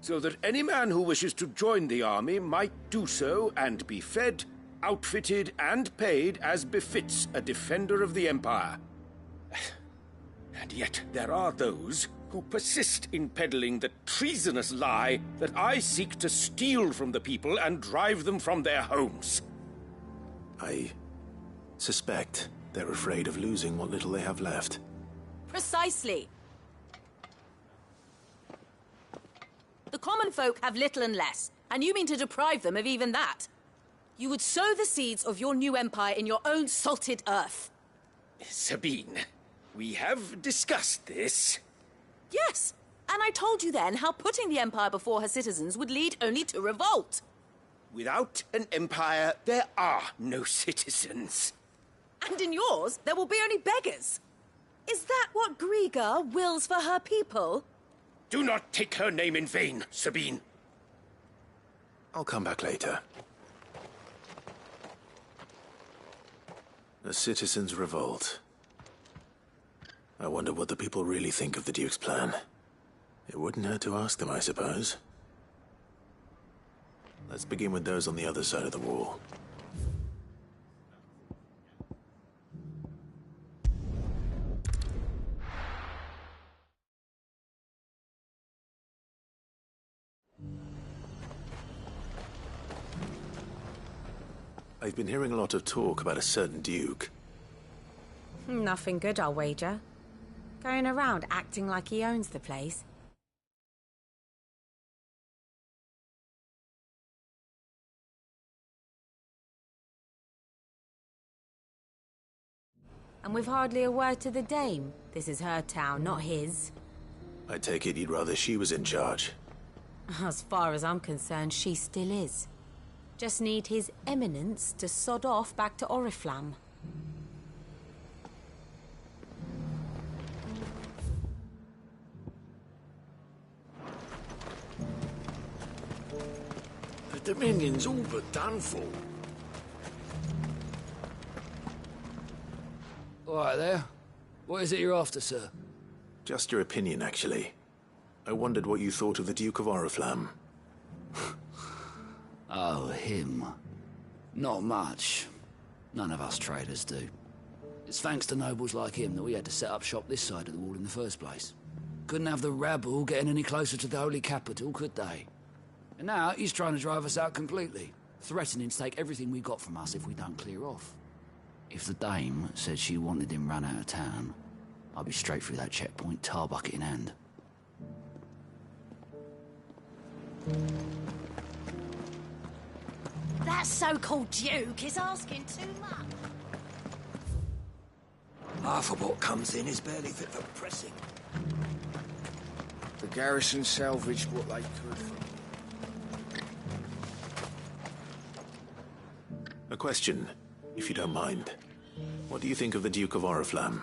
So that any man who wishes to join the army might do so and be fed, outfitted, and paid as befits a defender of the Empire. And yet there are those who persist in peddling the treasonous lie that I seek to steal from the people and drive them from their homes. I suspect they're afraid of losing what little they have left. Precisely. The common folk have little and less, and you mean to deprive them of even that. You would sow the seeds of your new empire in your own salted earth. Sabine, we have discussed this. Yes, and I told you then how putting the empire before her citizens would lead only to revolt. Without an empire, there are no citizens. And in yours, there will be only beggars. Is that what Griga wills for her people? Do not take her name in vain, Sabine. I'll come back later. The citizens revolt. I wonder what the people really think of the Duke's plan. It wouldn't hurt to ask them, I suppose. Let's begin with those on the other side of the wall. I've been hearing a lot of talk about a certain Duke. Nothing good, I'll wager. Going around acting like he owns the place. And with hardly a word to the dame. This is her town, not his. I take it you'd rather she was in charge. As far as I'm concerned, she still is. Just need his eminence to sod off back to Oriflamme. The Dominion's all but done for. All right there. What is it you're after, sir? Just your opinion, actually. I wondered what you thought of the Duke of Oriflamme. Oh, him. Not much. None of us traders do. It's thanks to nobles like him that we had to set up shop this side of the wall in the first place. Couldn't have the rabble getting any closer to the holy capital, could they? And now he's trying to drive us out completely, threatening to take everything we got from us if we don't clear off. If the dame said she wanted him run out of town, I'd be straight through that checkpoint, tar bucket in hand. That so-called Duke is asking too much. Half of what comes in is barely fit for pressing. The garrison salvaged what they could from... A question, if you don't mind. What do you think of the Duke of Oriflamme?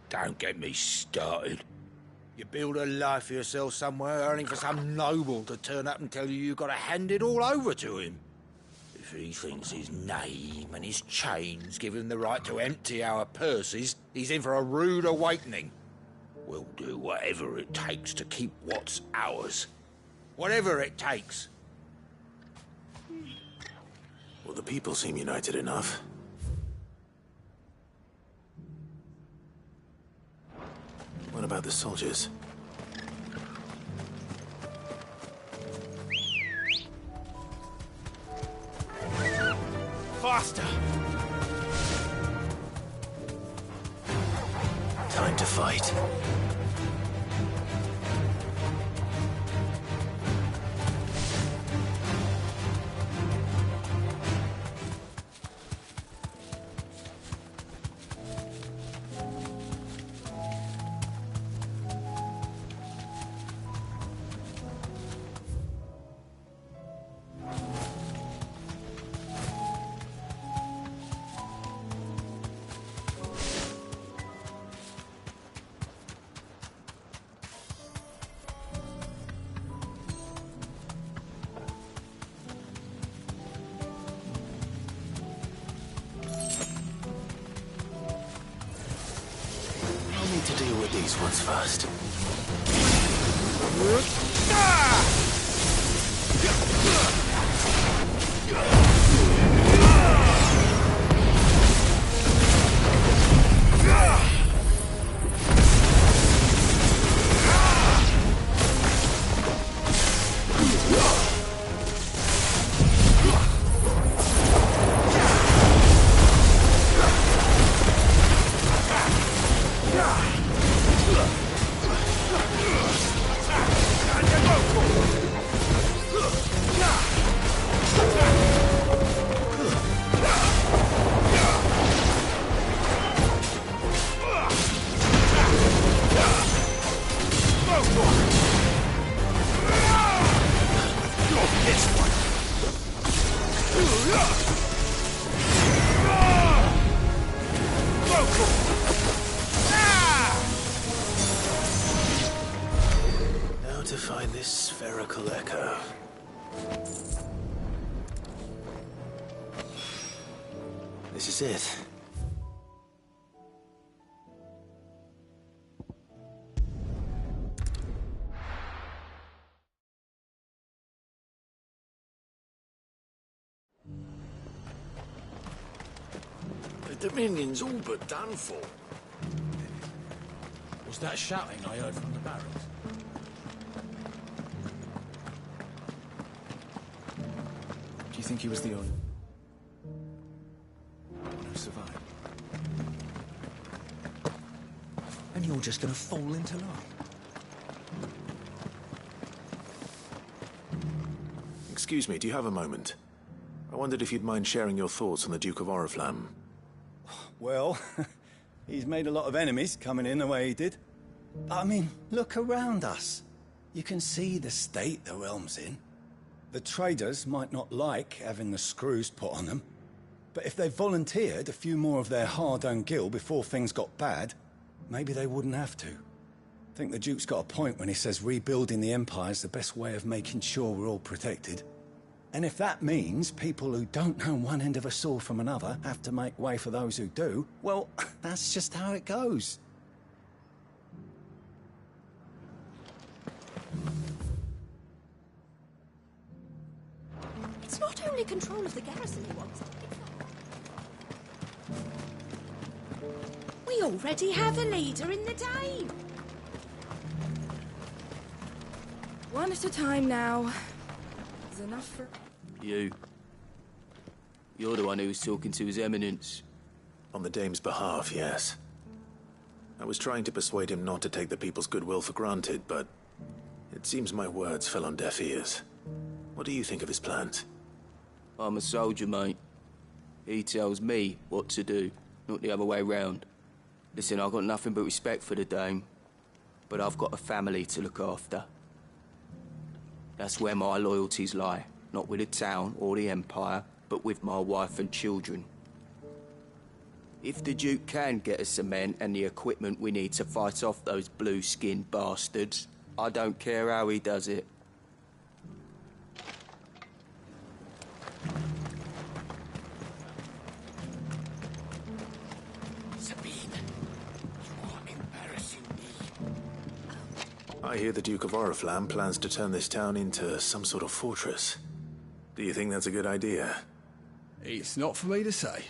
Don't get me started. You build a life for yourself somewhere, earning for some noble to turn up and tell you you've got to hand it all over to him. If he thinks his name and his chains give him the right to empty our purses, he's in for a rude awakening. We'll do whatever it takes to keep what's ours. Whatever it takes. Well, the people seem united enough. What about the soldiers? Faster! Time to fight. To deal with these ones first. Now to find this spherical echo. This is it. The Dominion's all but done for. Was that shouting I heard from the barracks? Do you think he was the only one who survived? And you're just gonna fall into line? Excuse me, do you have a moment? I wondered if you'd mind sharing your thoughts on the Duke of Oriflamme. Well, he's made a lot of enemies coming in the way he did. But I mean, look around us. You can see the state the realm's in. The traders might not like having the screws put on them, but if they volunteered a few more of their hard-earned gil before things got bad, maybe they wouldn't have to. I think the Duke's got a point when he says rebuilding the Empire's the best way of making sure we're all protected. And if that means people who don't know one end of a sword from another have to make way for those who do, well, that's just how it goes. It's not only control of the garrison he wants. We already have a leader in the Dane. One at a time now. There's enough for... You. You're the one who was talking to His Eminence. On the Dame's behalf, yes. I was trying to persuade him not to take the people's goodwill for granted, but it seems my words fell on deaf ears. What do you think of his plans? I'm a soldier, mate. He tells me what to do, not the other way round. Listen, I've got nothing but respect for the Dame, but I've got a family to look after. That's where my loyalties lie. Not with the town or the Empire, but with my wife and children. If the Duke can get us cement and the equipment we need to fight off those blue-skinned bastards, I don't care how he does it. I hear the Duke of Oriflamme plans to turn this town into some sort of fortress. Do you think that's a good idea? It's not for me to say.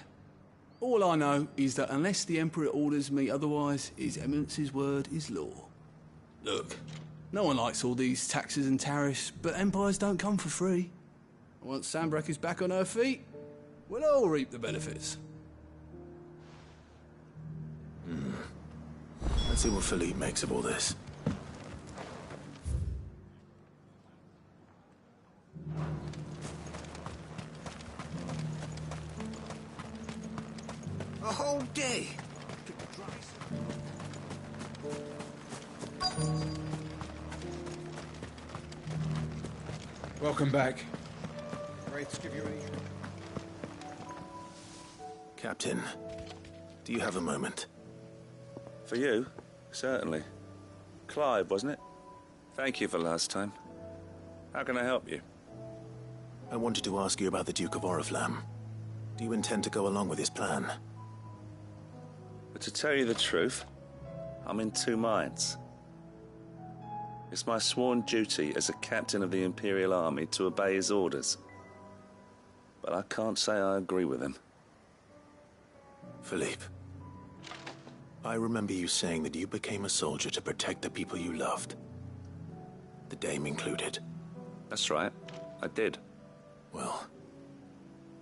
All I know is that unless the Emperor orders me otherwise, His Eminence's word is law. Look, no one likes all these taxes and tariffs, but empires don't come for free. Once Sanbreque is back on her feet, we'll all reap the benefits. Let's see what Philippe makes of all this. A whole day. Welcome back. Wraiths give you any... Captain, do you have a moment? For you? Certainly. Clive, wasn't it? Thank you for last time. How can I help you? I wanted to ask you about the Duke of Oriflamme. Do you intend to go along with his plan? But to tell you the truth, I'm in two minds. It's my sworn duty as a captain of the Imperial Army to obey his orders. But I can't say I agree with him. Philippe, I remember you saying that you became a soldier to protect the people you loved. The Dame included. That's right, I did. Well,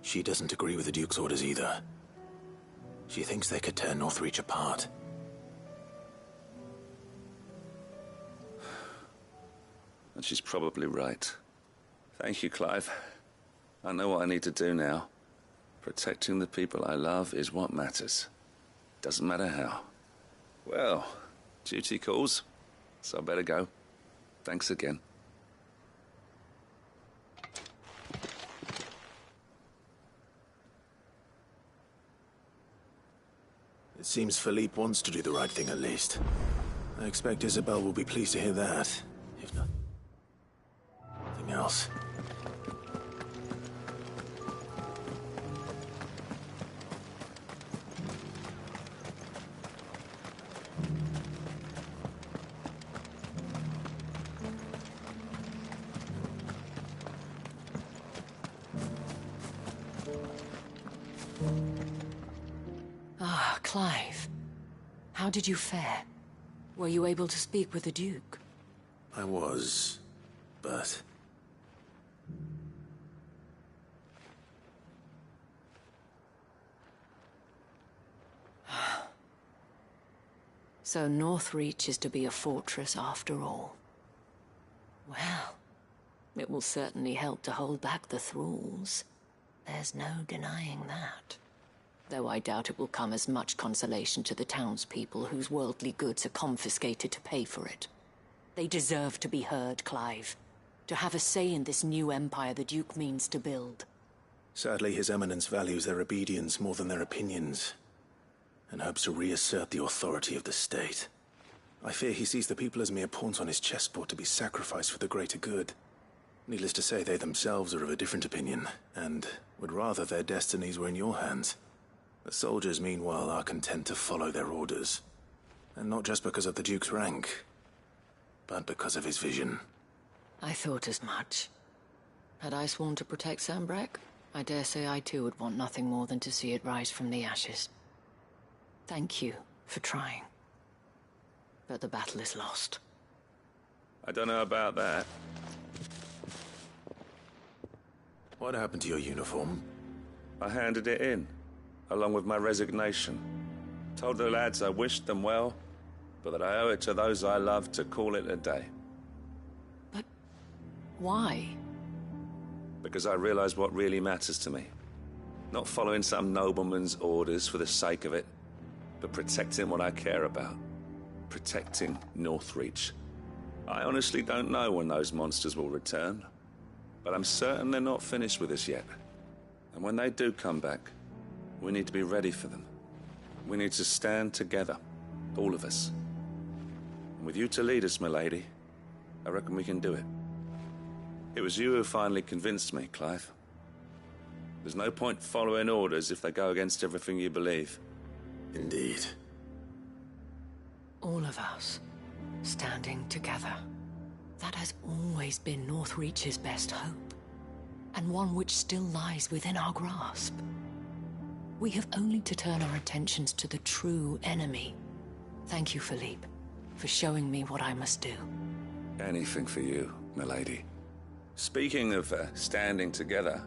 she doesn't agree with the Duke's orders either. She thinks they could tear Northreach apart. And she's probably right. Thank you, Clive. I know what I need to do now. Protecting the people I love is what matters. Doesn't matter how. Well, duty calls, so I better go. Thanks again. It seems Philippe wants to do the right thing at least. I expect Isabel will be pleased to hear that, if not nothing else. Ah, Clive. How did you fare? Were you able to speak with the Duke? I was, but... So Northreach is to be a fortress after all. Well, it will certainly help to hold back the thralls. There's no denying that. Though I doubt it will come as much consolation to the townspeople whose worldly goods are confiscated to pay for it. They deserve to be heard, Clive. To have a say in this new empire the Duke means to build. Sadly, His Eminence values their obedience more than their opinions, and hopes to reassert the authority of the state. I fear he sees the people as mere pawns on his chessboard to be sacrificed for the greater good. Needless to say, they themselves are of a different opinion, and would rather their destinies were in your hands. The soldiers, meanwhile, are content to follow their orders. And not just because of the Duke's rank, but because of his vision. I thought as much. Had I sworn to protect Sanbreque, I dare say I too would want nothing more than to see it rise from the ashes. Thank you for trying. But the battle is lost. I don't know about that. What happened to your uniform? I handed it in, along with my resignation. Told the lads I wished them well, but that I owe it to those I love to call it a day. But why? Because I realize what really matters to me. Not following some nobleman's orders for the sake of it, but protecting what I care about. Protecting Northreach. I honestly don't know when those monsters will return, but I'm certain they're not finished with us yet. And when they do come back, we need to be ready for them. We need to stand together. All of us. And with you to lead us, milady, I reckon we can do it. It was you who finally convinced me, Clive. There's no point following orders if they go against everything you believe. Indeed. All of us, standing together. That has always been Northreach's best hope, and one which still lies within our grasp. We have only to turn our attentions to the true enemy. Thank you, Philippe, for showing me what I must do. Anything for you, milady. Speaking of standing together,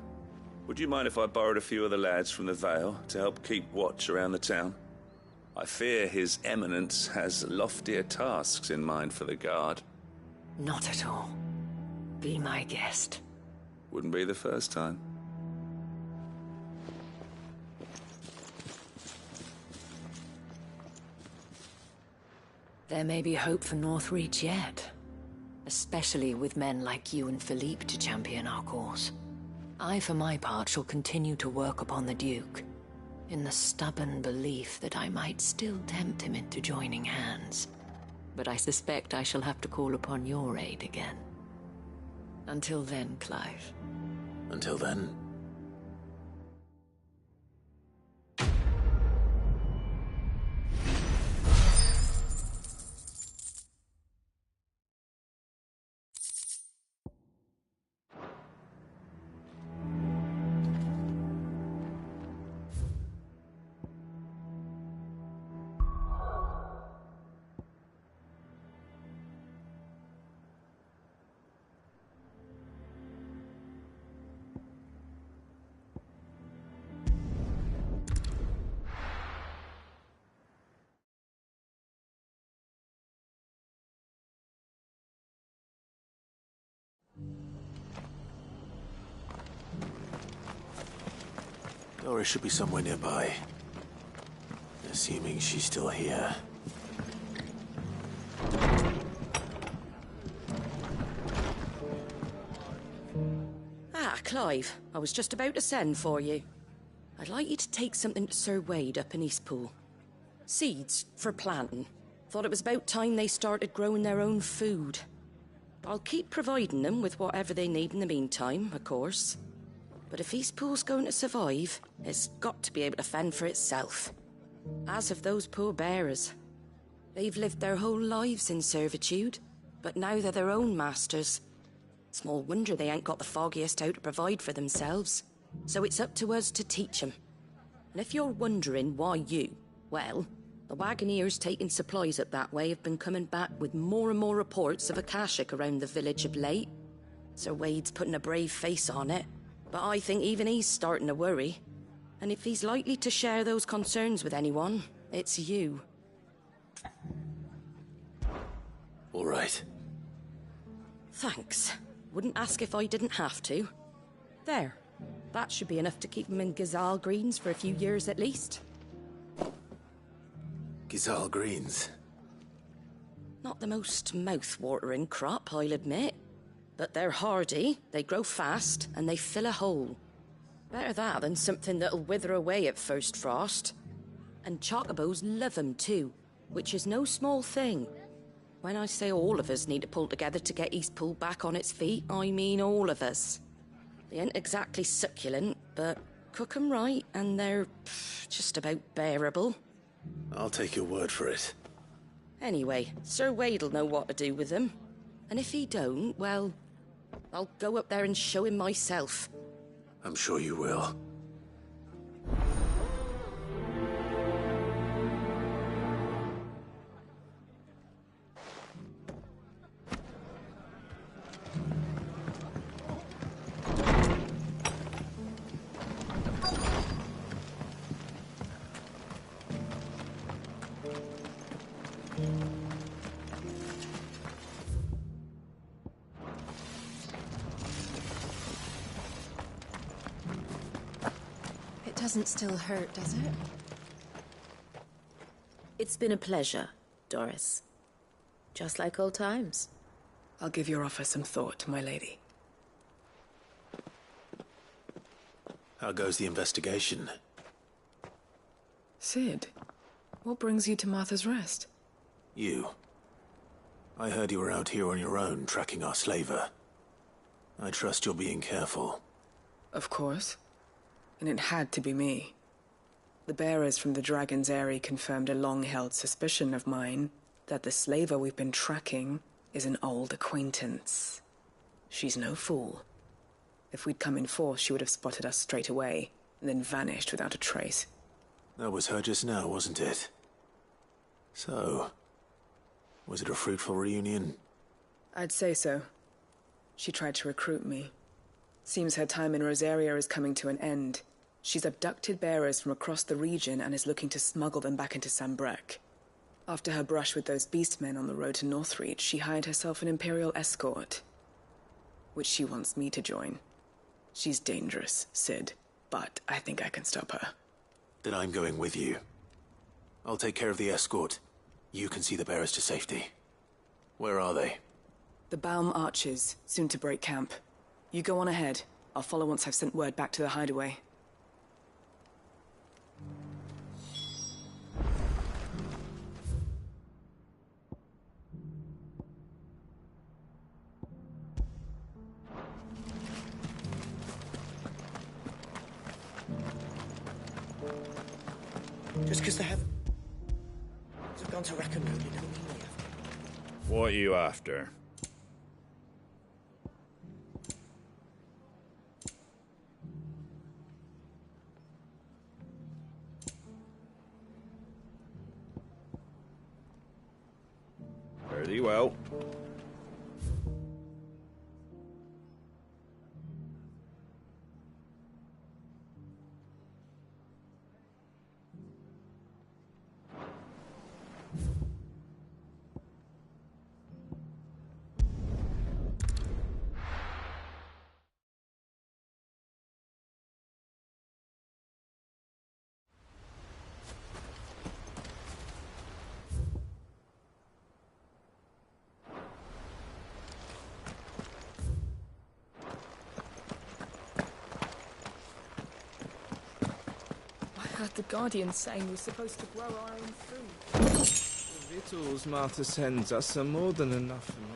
would you mind if I borrowed a few of the lads from the Vale to help keep watch around the town? I fear His Eminence has loftier tasks in mind for the guard. Not at all. Be my guest. Wouldn't be the first time. There may be hope for Northreach yet. Especially with men like you and Philippe to champion our cause. I, for my part, shall continue to work upon the Duke, in the stubborn belief that I might still tempt him into joining hands. But I suspect I shall have to call upon your aid again. Until then, Clive. Until then. Doris should be somewhere nearby. Assuming she's still here. Ah, Clive. I was just about to send for you. I'd like you to take something to Sir Wade up in Eastpool. Seeds for planting. Thought it was about time they started growing their own food. I'll keep providing them with whatever they need in the meantime, of course. But if Eastpool's going to survive, it's got to be able to fend for itself. As have those poor bearers. They've lived their whole lives in servitude, but now they're their own masters. Small wonder they ain't got the foggiest how to provide for themselves. So it's up to us to teach them. And if you're wondering why you, well, the Wagoneers taking supplies up that way have been coming back with more and more reports of Akashic around the village of late. Sir Wade's putting a brave face on it, but I think even he's starting to worry. And if he's likely to share those concerns with anyone, it's you. All right. Thanks. Wouldn't ask if I didn't have to. There. That should be enough to keep him in Gazal Greens for a few years at least. Gazal Greens? Not the most mouth-watering crop, I'll admit. But they're hardy, they grow fast, and they fill a hole. Better that than something that'll wither away at first frost. And chocobos love them too, which is no small thing. When I say all of us need to pull together to get Eastpool back on its feet, I mean all of us. They ain't exactly succulent, but cook 'em right, and they're just about bearable. I'll take your word for it. Anyway, Sir Wade'll know what to do with them. And if he don't, well, I'll go up there and show him myself. I'm sure you will. Doesn't still hurt, does it? It's been a pleasure, Doris. Just like old times. I'll give your offer some thought, my lady. How goes the investigation? Sid, What brings you to Martha's Rest? You. I heard you were out here on your own, tracking our slaver. I trust you're being careful. Of course. And it had to be me. The bearers from the Dragon's Eyrie confirmed a long-held suspicion of mine that the slaver we've been tracking is an old acquaintance. She's no fool. If we'd come in force, she would have spotted us straight away, and then vanished without a trace. That was her just now, wasn't it? So, was it a fruitful reunion? I'd say so. She tried to recruit me. Seems her time in Rosaria is coming to an end. She's abducted bearers from across the region and is looking to smuggle them back into Sanbreque. After her brush with those beastmen on the road to Northreach, she hired herself an Imperial escort, which she wants me to join. She's dangerous, Sid, but I think I can stop her. Then I'm going with you. I'll take care of the escort. You can see the bearers to safety. Where are they? The Baum Archers, soon to break camp. You go on ahead. I'll follow once I've sent word back to the hideaway. Just because they have... They've gone to Rackham Road, it don't mean we have. What are you after? Very well. I heard the Guardian saying we're supposed to grow our own food. The victuals Martha sends us are more than enough for me.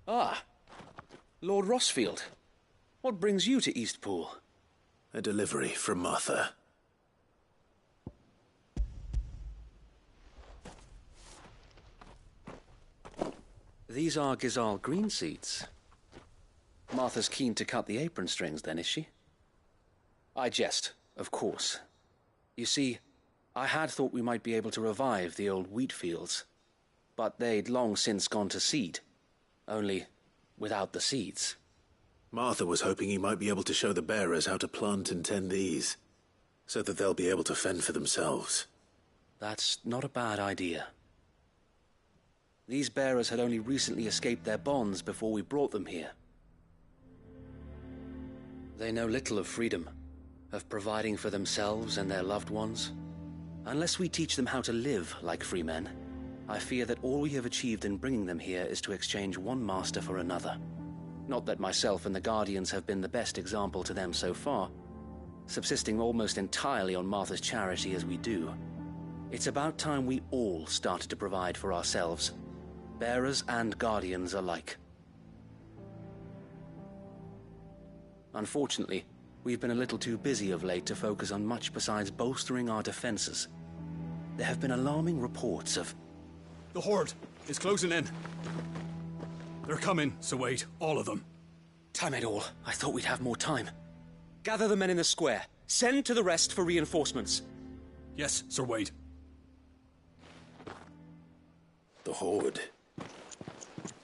Ah, Lord Rossfield. What brings you to Eastpool? A delivery from Martha. These are Gizal green seeds. Martha's keen to cut the apron strings, then, is she? I jest, of course. You see, I had thought we might be able to revive the old wheat fields, but they'd long since gone to seed, only without the seeds. Martha was hoping he might be able to show the bearers how to plant and tend these, so that they'll be able to fend for themselves. That's not a bad idea. These bearers had only recently escaped their bonds before we brought them here. They know little of freedom, of providing for themselves and their loved ones. Unless we teach them how to live like free men, I fear that all we have achieved in bringing them here is to exchange one master for another. Not that myself and the Guardians have been the best example to them so far, subsisting almost entirely on Martha's charity as we do. It's about time we all started to provide for ourselves, bearers and Guardians alike. Unfortunately, we've been a little too busy of late to focus on much besides bolstering our defenses. There have been alarming reports of... The Horde is closing in. They're coming, Sir Wade, all of them. Damn it all, I thought we'd have more time. Gather the men in the square. Send to the rest for reinforcements. Yes, Sir Wade. The Horde.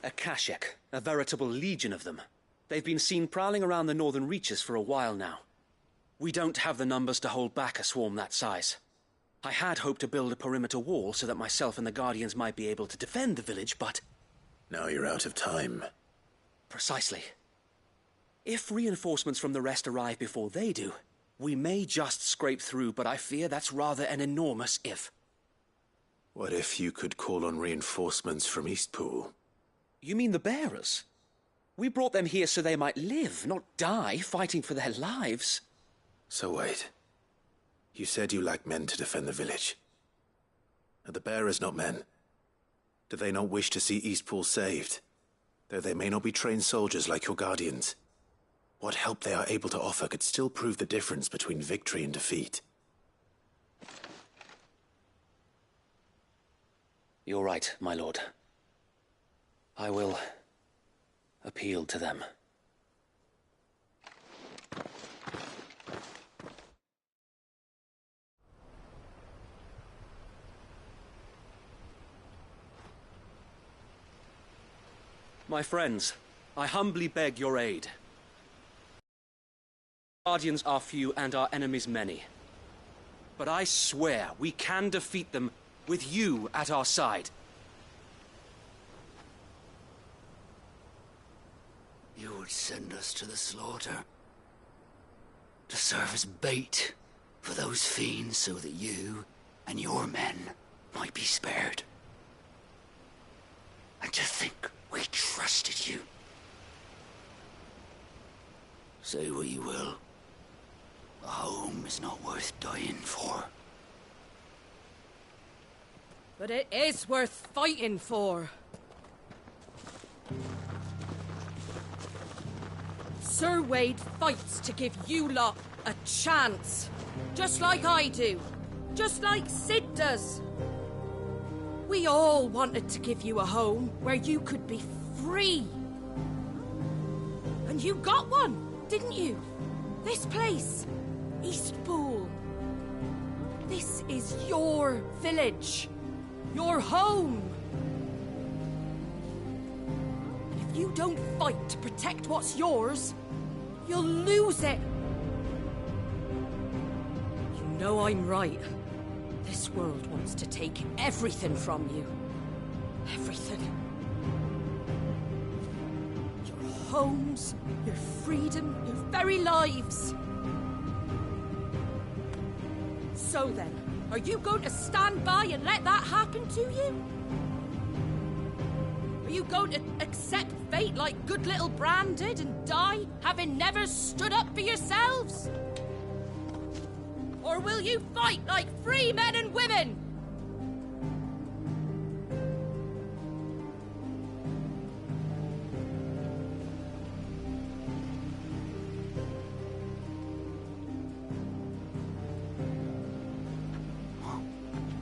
A Kashek, a veritable legion of them. They've been seen prowling around the northern reaches for a while now. We don't have the numbers to hold back a swarm that size. I had hoped to build a perimeter wall so that myself and the Guardians might be able to defend the village, but... Now you're out of time. Precisely. If reinforcements from the rest arrive before they do, we may just scrape through, but I fear that's rather an enormous if. What if you could call on reinforcements from Eastpool? You mean the bearers? We brought them here so they might live, not die fighting for their lives. So wait. You said you lacked men to defend the village. Are the bearers not men? Do they not wish to see Eastpool saved? Though they may not be trained soldiers like your guardians, what help they are able to offer could still prove the difference between victory and defeat. You're right, my lord. I will appeal to them. My friends, I humbly beg your aid. Guardians are few and our enemies many. But I swear we can defeat them with you at our side. You would send us to the slaughter, to serve as bait for those fiends so that you and your men might be spared. And to think we trusted you. Say what you will. A home is not worth dying for. But it is worth fighting for. Sir Wade fights to give you lot a chance. Just like I do. Just like Sid does. We all wanted to give you a home where you could be free. And you got one, didn't you? This place, Eastpool. This is your village. Your home. And if you don't fight to protect what's yours, you'll lose it. You know I'm right. This world wants to take everything from you. Everything. Your homes, your freedom, your very lives. So then, are you going to stand by and let that happen to you? Are you going to accept fate like good little Bran did and die, having never stood up for yourselves? Or will you fight like free men and women?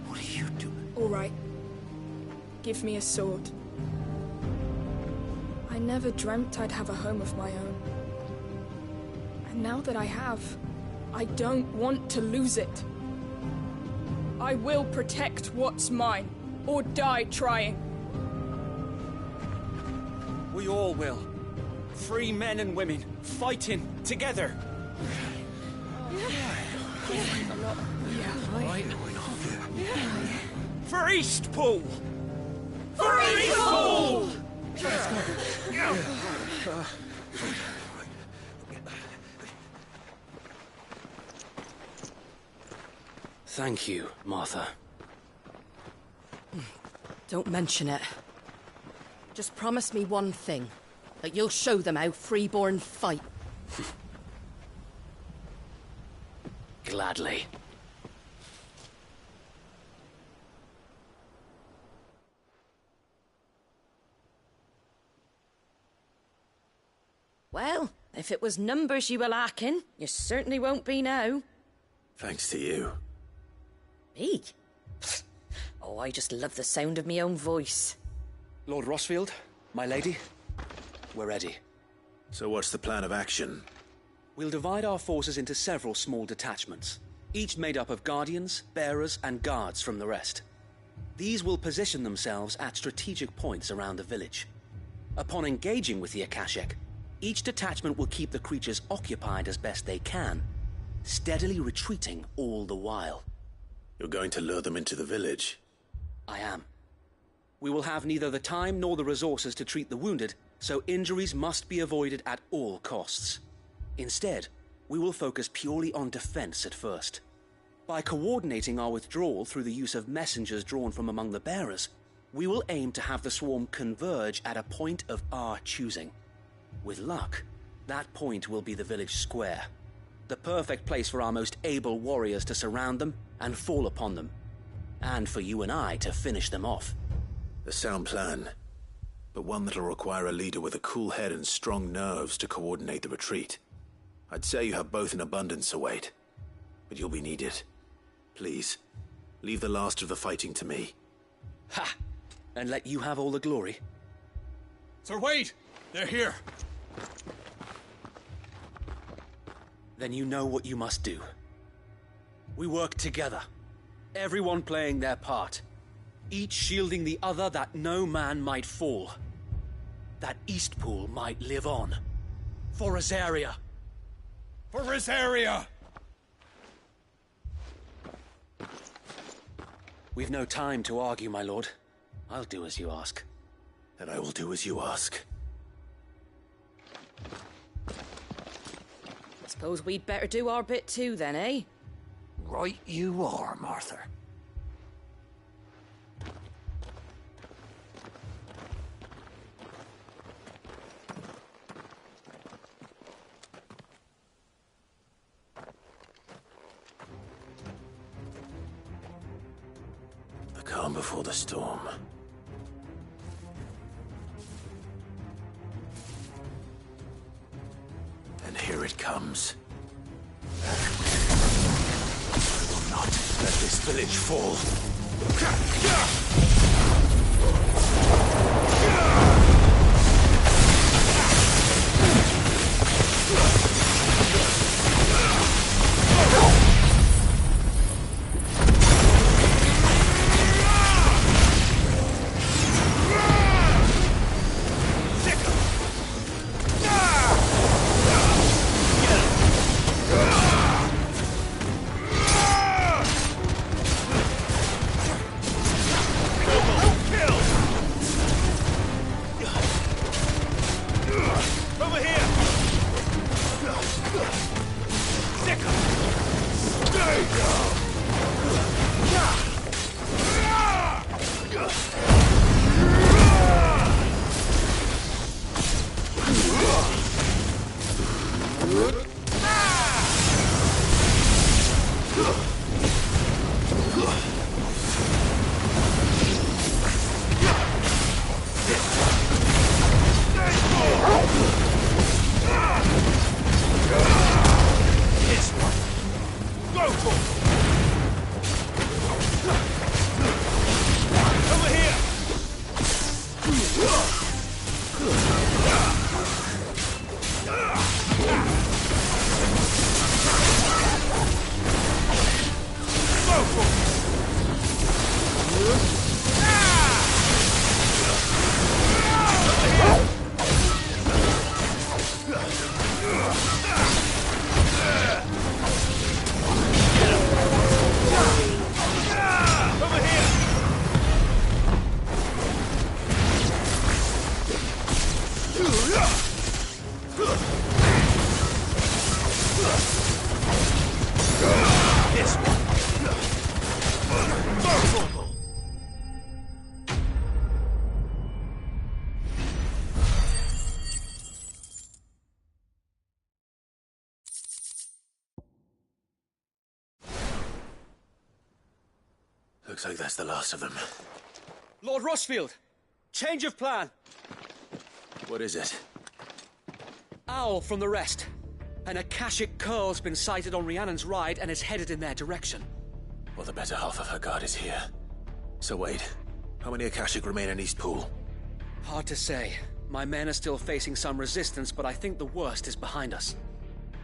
What are you doing? All right. Give me a sword. I never dreamt I'd have a home of my own. And now that I have, I don't want to lose it. I will protect what's mine, or die trying. We all will. Free men and women, fighting together. For Eastpool! For Eastpool! Thank you, Martha. Don't mention it. Just promise me one thing. That you'll show them how freeborn fight. Gladly. Well, if it was numbers you were lacking, you certainly won't be now. Thanks to you. Me? Oh, I just love the sound of my own voice. Lord Rossfield, my lady, we're ready. So what's the plan of action? We'll divide our forces into several small detachments, each made up of guardians, bearers, and guards from the rest. These will position themselves at strategic points around the village. Upon engaging with the Akashek, each detachment will keep the creatures occupied as best they can, steadily retreating all the while. You're going to lure them into the village? I am. We will have neither the time nor the resources to treat the wounded, so injuries must be avoided at all costs. Instead, we will focus purely on defense at first. By coordinating our withdrawal through the use of messengers drawn from among the bearers, We will aim to have the swarm converge at a point of our choosing. With luck, that point will be the village square. The perfect place for our most able warriors to surround them and fall upon them. And for you and I to finish them off. A sound plan, but one that'll require a leader with a cool head and strong nerves to coordinate the retreat. I'd say you have both in abundance, Sir Wade, but you'll be needed. Please, leave the last of the fighting to me. Ha! And let you have all the glory. Sir Wade! They're here! Then you know what you must do. We work together, everyone playing their part, each shielding the other that no man might fall, that Eastpool might live on. For Rosaria! For Rosaria! We've no time to argue, my lord. I'll do as you ask. And I will do as you ask. Suppose we'd better do our bit too then, eh? Right you are, Martha. The calm before the storm. And here it comes. I will not let this village fall. Looks like that's the last of them. Lord Rossfield! Change of plan! What is it? Owl from the rest. An Akashic curl's been sighted on Rhiannon's ride and is headed in their direction. Well, the better half of her guard is here. So Wade, how many Akashic remain in Eastpool? Hard to say. My men are still facing some resistance, but I think the worst is behind us.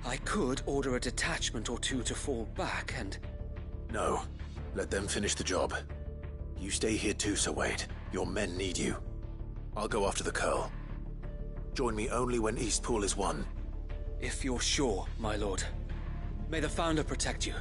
I could order a detachment or two to fall back and... No. Let them finish the job. You stay here too, Sir Wade. Your men need you. I'll go after the Curl. Join me only when Eastpool is won. If you're sure, my lord. May the Founder protect you.